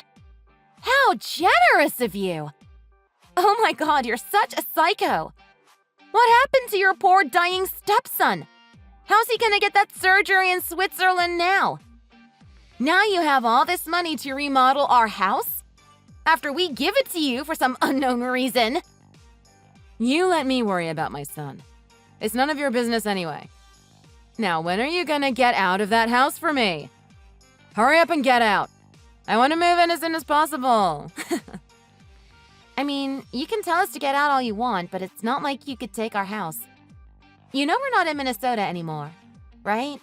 How generous of you! Oh my god, you're such a psycho! What happened to your poor dying stepson? How's he gonna get that surgery in Switzerland now? Now you have all this money to remodel our house? After we give it to you for some unknown reason? You let me worry about my son. It's none of your business anyway. Now, when are you gonna get out of that house for me? Hurry up and get out. I want to move in as soon as possible. I mean, you can tell us to get out all you want, but it's not like you could take our house. You know we're not in Minnesota anymore, right?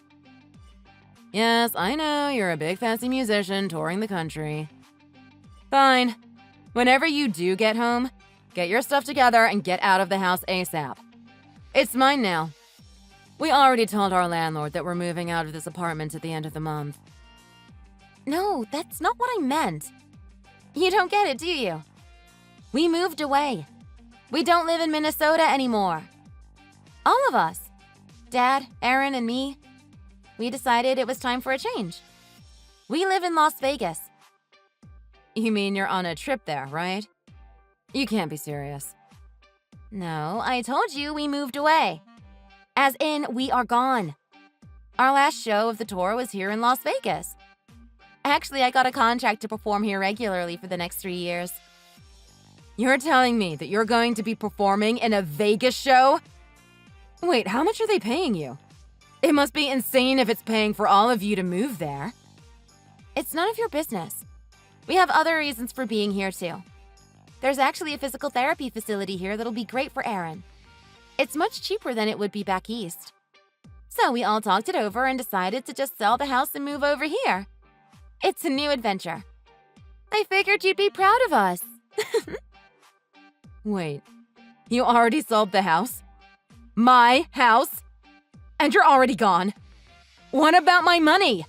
Yes, I know you're a big fancy musician touring the country. Fine. Whenever you do get home, get your stuff together and get out of the house ASAP. It's mine now. We already told our landlord that we're moving out of this apartment at the end of the month. No, that's not what I meant. You don't get it, do you? We moved away. We don't live in Minnesota anymore. All of us. Dad, Aaron, and me. We decided it was time for a change. We live in Las Vegas. You mean you're on a trip there, right? You can't be serious. No, I told you we moved away. As in, we are gone. Our last show of the tour was here in Las Vegas. Actually, I got a contract to perform here regularly for the next 3 years. You're telling me that you're going to be performing in a Vegas show? Wait, how much are they paying you? It must be insane if it's paying for all of you to move there. It's none of your business. We have other reasons for being here, too. There's actually a physical therapy facility here that'll be great for Aaron. It's much cheaper than it would be back east. So we all talked it over and decided to just sell the house and move over here. It's a new adventure. I figured you'd be proud of us. Wait, you already sold the house? My house? And you're already gone? What about my money?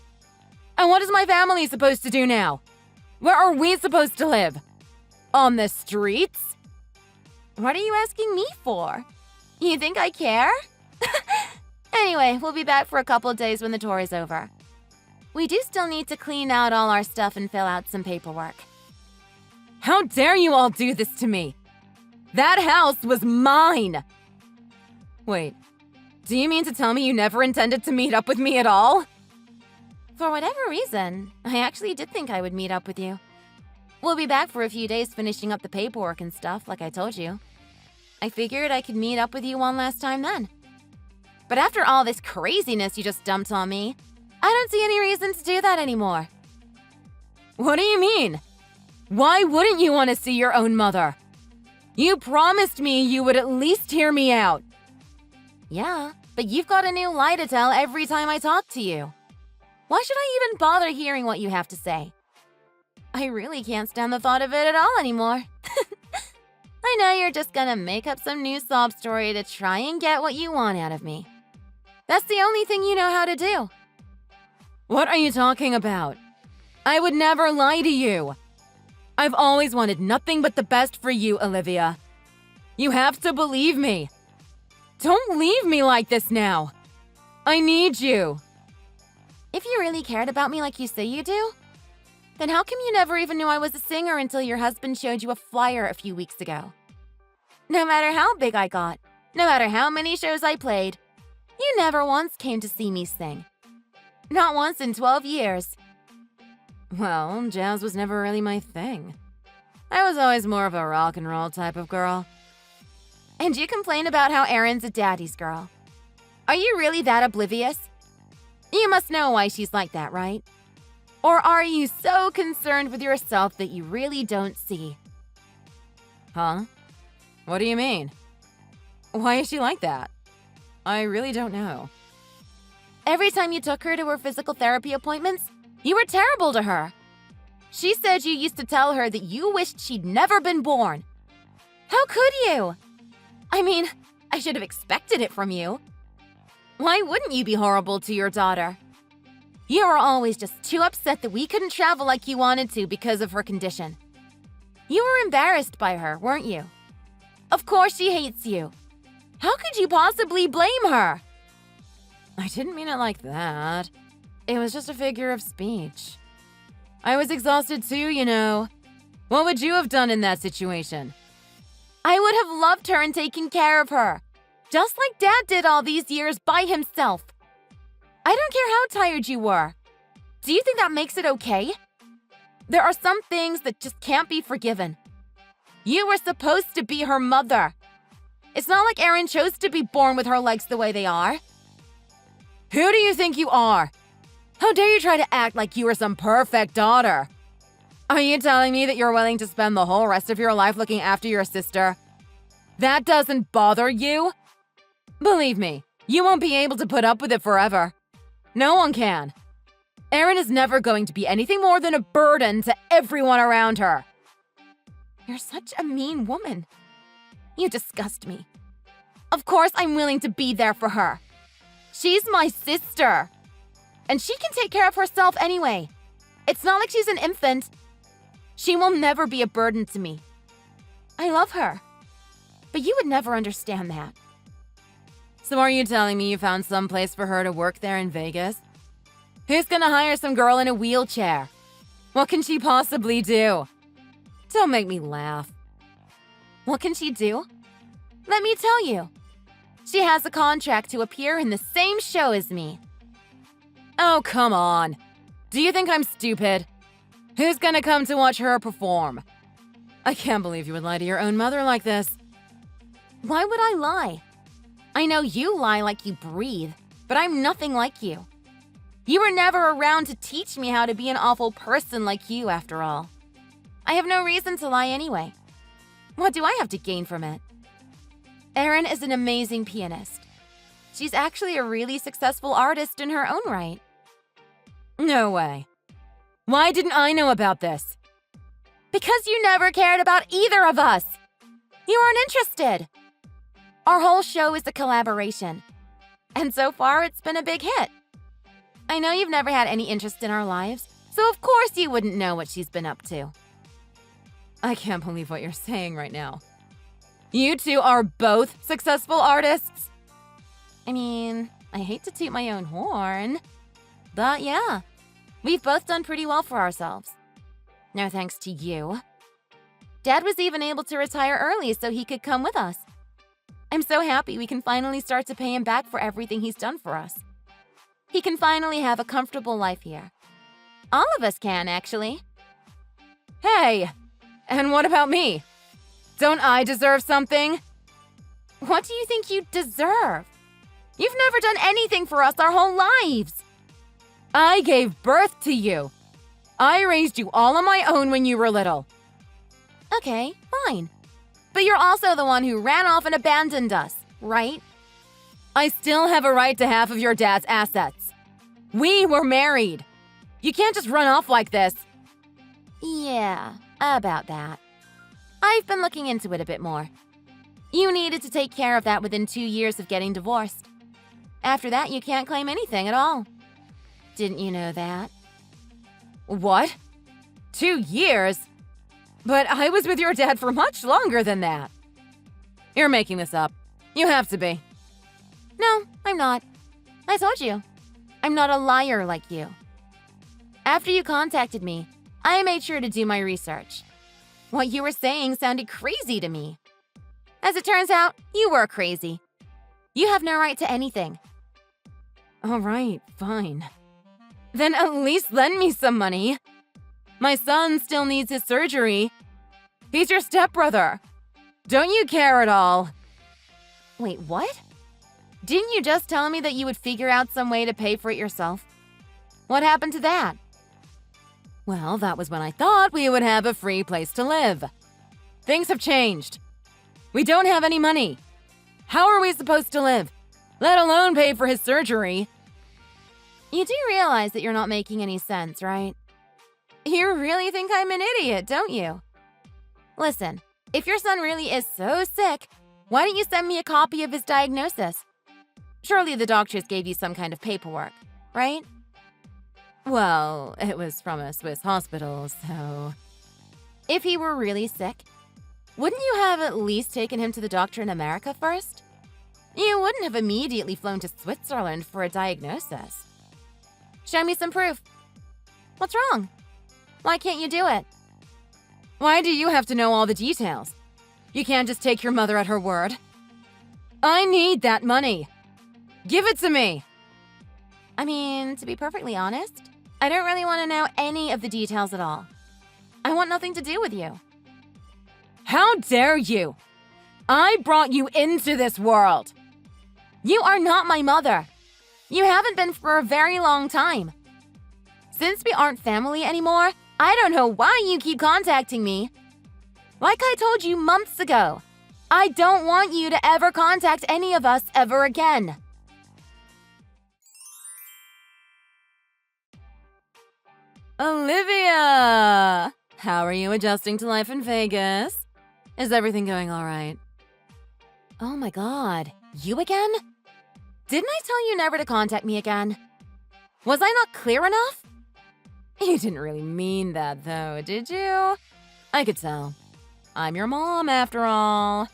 And what is my family supposed to do now? Where are we supposed to live? On the streets? What are you asking me for? You think I care? Anyway, we'll be back for a couple of days when the tour is over. We do still need to clean out all our stuff and fill out some paperwork. How dare you all do this to me? That house was mine! Wait, do you mean to tell me you never intended to meet up with me at all? For whatever reason, I actually did think I would meet up with you. We'll be back for a few days finishing up the paperwork and stuff, like I told you. I figured I could meet up with you one last time then. But after all this craziness you just dumped on me, I don't see any reason to do that anymore. What do you mean? Why wouldn't you want to see your own mother? You promised me you would at least hear me out. Yeah, but you've got a new lie to tell every time I talk to you. Why should I even bother hearing what you have to say? I really can't stand the thought of it at all anymore. I know you're just gonna make up some new sob story to try and get what you want out of me. That's the only thing you know how to do. What are you talking about? I would never lie to you. I've always wanted nothing but the best for you, Olivia. You have to believe me. Don't leave me like this now. I need you. If you really cared about me like you say you do, then how come you never even knew I was a singer until your husband showed you a flyer a few weeks ago? No matter how big I got, no matter how many shows I played, you never once came to see me sing. Not once in 12 years. Well, jazz was never really my thing. I was always more of a rock and roll type of girl. And you complain about how Erin's a daddy's girl. Are you really that oblivious? You must know why she's like that, right? Or are you so concerned with yourself that you really don't see? Huh? What do you mean? Why is she like that? I really don't know. Every time you took her to her physical therapy appointments, you were terrible to her. She said you used to tell her that you wished she'd never been born. How could you? I mean, I should have expected it from you. Why wouldn't you be horrible to your daughter? You were always just too upset that we couldn't travel like you wanted to because of her condition. You were embarrassed by her, weren't you? Of course she hates you. How could you possibly blame her? I didn't mean it like that. It was just a figure of speech. I was exhausted too, you know. What would you have done in that situation? I would have loved her and taken care of her, just like Dad did all these years by himself. I don't care how tired you were. Do you think that makes it okay? There are some things that just can't be forgiven. You were supposed to be her mother. It's not like Erin chose to be born with her legs the way they are. Who do you think you are? How dare you try to act like you were some perfect daughter? Are you telling me that you're willing to spend the whole rest of your life looking after your sister? That doesn't bother you? Believe me, you won't be able to put up with it forever. No one can. Erin is never going to be anything more than a burden to everyone around her. You're such a mean woman. You disgust me. Of course I'm willing to be there for her. She's my sister. And she can take care of herself anyway. It's not like she's an infant. She will never be a burden to me. I love her. But you would never understand that. So are you telling me you found some place for her to work there in Vegas? Who's gonna hire some girl in a wheelchair? What can she possibly do? Don't make me laugh. What can she do? Let me tell you. She has a contract to appear in the same show as me. Oh, come on. Do you think I'm stupid? Who's gonna come to watch her perform? I can't believe you would lie to your own mother like this. Why would I lie? I know you lie like you breathe, but I'm nothing like you. You were never around to teach me how to be an awful person like you, after all. I have no reason to lie anyway. What do I have to gain from it? Erin is an amazing pianist. She's actually a really successful artist in her own right. No way. Why didn't I know about this? Because you never cared about either of us. You aren't interested. Our whole show is a collaboration. And so far, it's been a big hit. I know you've never had any interest in our lives, so of course you wouldn't know what she's been up to. I can't believe what you're saying right now. You two are both successful artists? I mean, I hate to toot my own horn, but yeah, we've both done pretty well for ourselves. No thanks to you. Dad was even able to retire early so he could come with us. I'm so happy we can finally start to pay him back for everything he's done for us. He can finally have a comfortable life here. All of us can, actually. Hey, and what about me? Don't I deserve something? What do you think you deserve? You've never done anything for us our whole lives. I gave birth to you. I raised you all on my own when you were little. Okay, fine. But you're also the one who ran off and abandoned us, right? I still have a right to half of your dad's assets. We were married. You can't just run off like this. Yeah, about that. I've been looking into it a bit more. You needed to take care of that within 2 years of getting divorced. After that, you can't claim anything at all. Didn't you know that? What? 2 years? But I was with your dad for much longer than that. You're making this up. You have to be. No, I'm not. I told you. I'm not a liar like you. After you contacted me, I made sure to do my research. What you were saying sounded crazy to me. As it turns out, you were crazy. You have no right to anything. All right, fine. Then at least lend me some money. My son still needs his surgery. He's your stepbrother. Don't you care at all? Wait, what? Didn't you just tell me that you would figure out some way to pay for it yourself? What happened to that? Well, that was when I thought we would have a free place to live. Things have changed. We don't have any money. How are we supposed to live? Let alone pay for his surgery. You do realize that you're not making any sense, right? You really think I'm an idiot, don't you? Listen, if your son really is so sick, why don't you send me a copy of his diagnosis? Surely the doctors gave you some kind of paperwork, right? Well, it was from a Swiss hospital, so... If he were really sick, wouldn't you have at least taken him to the doctor in America first? You wouldn't have immediately flown to Switzerland for a diagnosis. Show me some proof. What's wrong? Why can't you do it? Why do you have to know all the details? You can't just take your mother at her word. I need that money. Give it to me. I mean, to be perfectly honest, I don't really want to know any of the details at all. I want nothing to do with you. How dare you? I brought you into this world. You are not my mother. You haven't been for a very long time. Since we aren't family anymore, I don't know why you keep contacting me. Like I told you months ago, I don't want you to ever contact any of us ever again. Olivia! How are you adjusting to life in Vegas? Is everything going all right? Oh my god, you again? Didn't I tell you never to contact me again? Was I not clear enough? You didn't really mean that though, did you? I could tell. I'm your mom after all.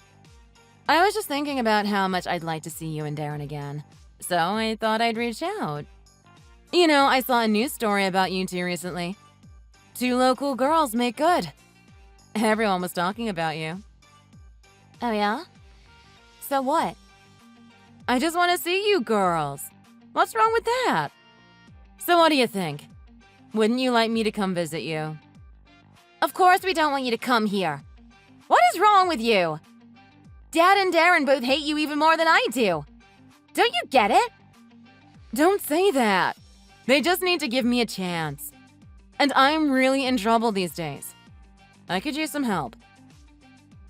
I was just thinking about how much I'd like to see you and Darren again, so I thought I'd reach out. You know, I saw a news story about you two recently. 2 local girls make good. Everyone was talking about you. Oh yeah? So what? I just want to see you girls. What's wrong with that? So what do you think? Wouldn't you like me to come visit you? Of course we don't want you to come here. What is wrong with you? Dad and Darren both hate you even more than I do. Don't you get it? Don't say that. They just need to give me a chance. And I'm really in trouble these days. I could use some help.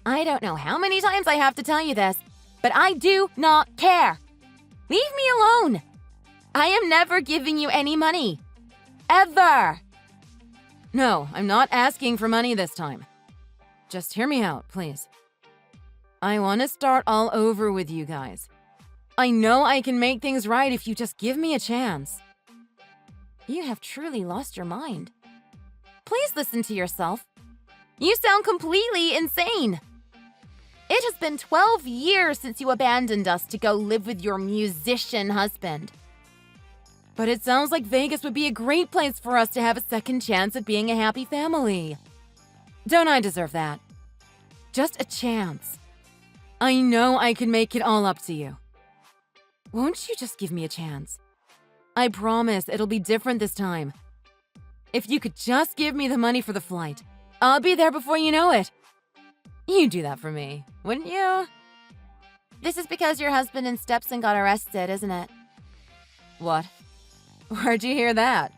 I don't know how many times I have to tell you this, but I do not care. Leave me alone. I am never giving you any money. Ever. No, I'm not asking for money this time. Just hear me out, please. I want to start all over with you guys. I know I can make things right if you just give me a chance. You have truly lost your mind. Please listen to yourself. You sound completely insane. It has been 12 years since you abandoned us to go live with your musician husband. But it sounds like Vegas would be a great place for us to have a second chance at being a happy family. Don't I deserve that? Just a chance. I know I can make it all up to you. Won't you just give me a chance? I promise it'll be different this time. If you could just give me the money for the flight, I'll be there before you know it. You'd do that for me, wouldn't you? This is because your husband and stepson got arrested, isn't it? What? Where'd you hear that?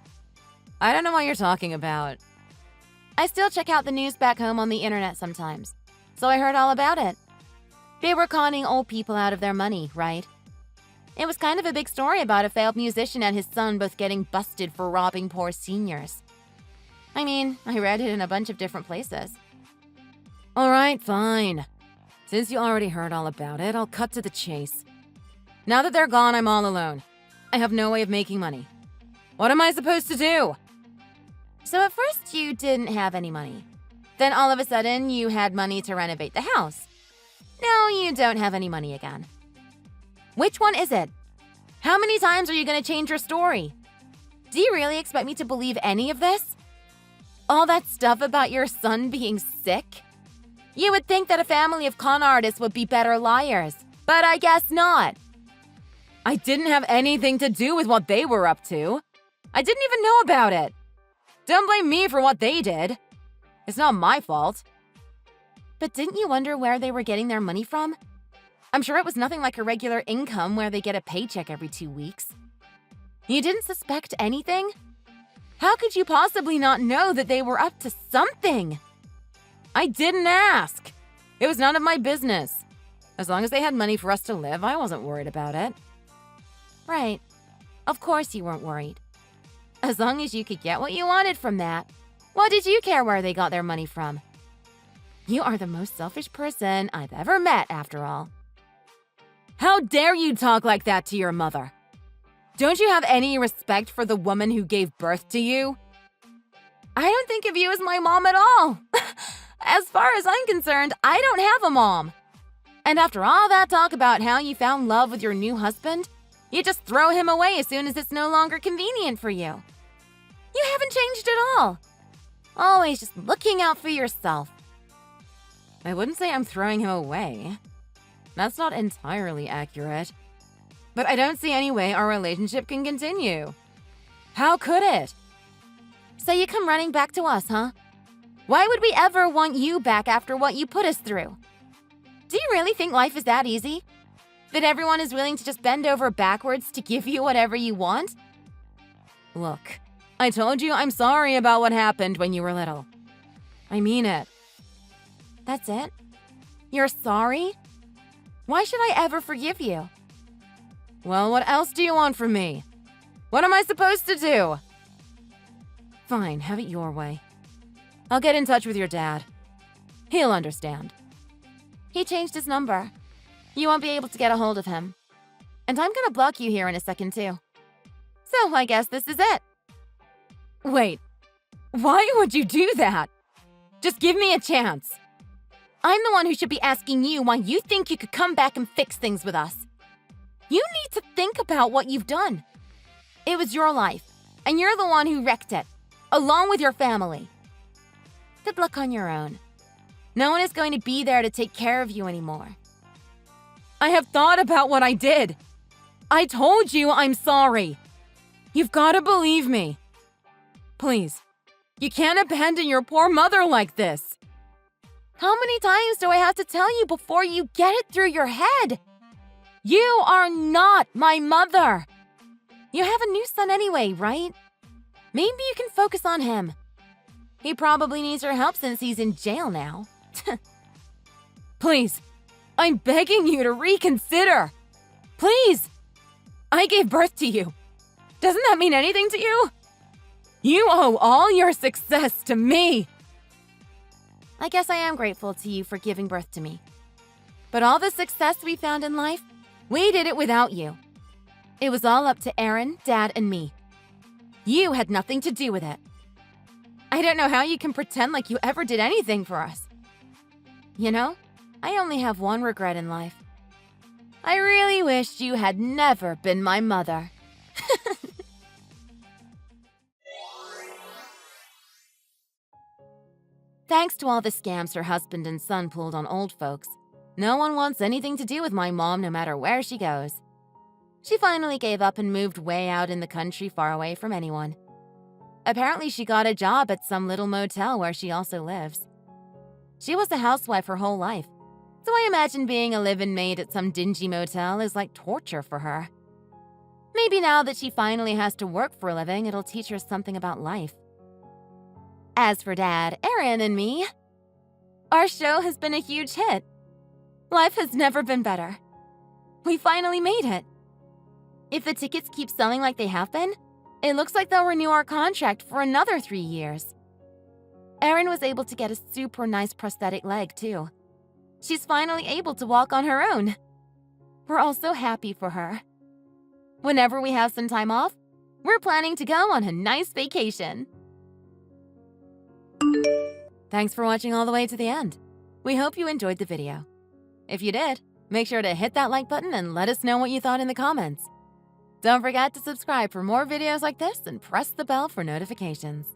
I don't know what you're talking about. I still check out the news back home on the internet sometimes, so I heard all about it. They were conning old people out of their money, right? It was kind of a big story about a failed musician and his son both getting busted for robbing poor seniors. I mean, I read it in a bunch of different places. All right, fine. Since you already heard all about it, I'll cut to the chase. Now that they're gone, I'm all alone. I have no way of making money. What am I supposed to do? So at first you didn't have any money. Then all of a sudden you had money to renovate the house. Now you don't have any money again. Which one is it? How many times are you going to change your story? Do you really expect me to believe any of this? All that stuff about your son being sick? You would think that a family of con artists would be better liars, but I guess not. I didn't have anything to do with what they were up to. I didn't even know about it. Don't blame me for what they did. It's not my fault. But didn't you wonder where they were getting their money from? I'm sure it was nothing like a regular income where they get a paycheck every 2 weeks. You didn't suspect anything? How could you possibly not know that they were up to something? I didn't ask. It was none of my business. As long as they had money for us to live, I wasn't worried about it. Right. Of course you weren't worried. As long as you could get what you wanted from that, what did you care where they got their money from? You are the most selfish person I've ever met, after all. How dare you talk like that to your mother? Don't you have any respect for the woman who gave birth to you? I don't think of you as my mom at all. As far as I'm concerned, I don't have a mom. And after all that talk about how you found love with your new husband, you just throw him away as soon as it's no longer convenient for you. You haven't changed at all. Always just looking out for yourself. I wouldn't say I'm throwing him away. That's not entirely accurate. But I don't see any way our relationship can continue. How could it? So you come running back to us, huh? Why would we ever want you back after what you put us through? Do you really think life is that easy? That everyone is willing to just bend over backwards to give you whatever you want? Look, I told you I'm sorry about what happened when you were little. I mean it. That's it? You're sorry? Why should I ever forgive you? Well, what else do you want from me? What am I supposed to do? Fine, have it your way. I'll get in touch with your dad. He'll understand. He changed his number. You won't be able to get a hold of him. And I'm gonna block you here in a second, too. So I guess this is it. Wait, why would you do that? Just give me a chance. I'm the one who should be asking you why you think you could come back and fix things with us. You need to think about what you've done. It was your life, and you're the one who wrecked it, along with your family. Good luck on your own. No one is going to be there to take care of you anymore. I have thought about what I did. I told you I'm sorry. You've got to believe me. Please, you can't abandon your poor mother like this. How many times do I have to tell you before you get it through your head? You are not my mother. You have a new son anyway, right? Maybe you can focus on him. He probably needs your help since he's in jail now. Please, I'm begging you to reconsider. Please. I gave birth to you. Doesn't that mean anything to you? You owe all your success to me. I guess I am grateful to you for giving birth to me. But all the success we found in life, we did it without you. It was all up to Aaron, Dad, and me. You had nothing to do with it. I don't know how you can pretend like you ever did anything for us. You know, I only have one regret in life. I really wished you had never been my mother. Thanks to all the scams her husband and son pulled on old folks, no one wants anything to do with my mom no matter where she goes. She finally gave up and moved way out in the country far away from anyone. Apparently she got a job at some little motel where she also lives. She was a housewife her whole life, so I imagine being a live-in maid at some dingy motel is like torture for her. Maybe now that she finally has to work for a living, it'll teach her something about life. As for Dad, Aaron, and me, our show has been a huge hit. Life has never been better. We finally made it. If the tickets keep selling like they have been, it looks like they'll renew our contract for another 3 years. Erin was able to get a super nice prosthetic leg, too. She's finally able to walk on her own. We're all so happy for her. Whenever we have some time off, we're planning to go on a nice vacation. Thanks for watching all the way to the end. We hope you enjoyed the video. If you did, make sure to hit that like button and let us know what you thought in the comments. Don't forget to subscribe for more videos like this and press the bell for notifications.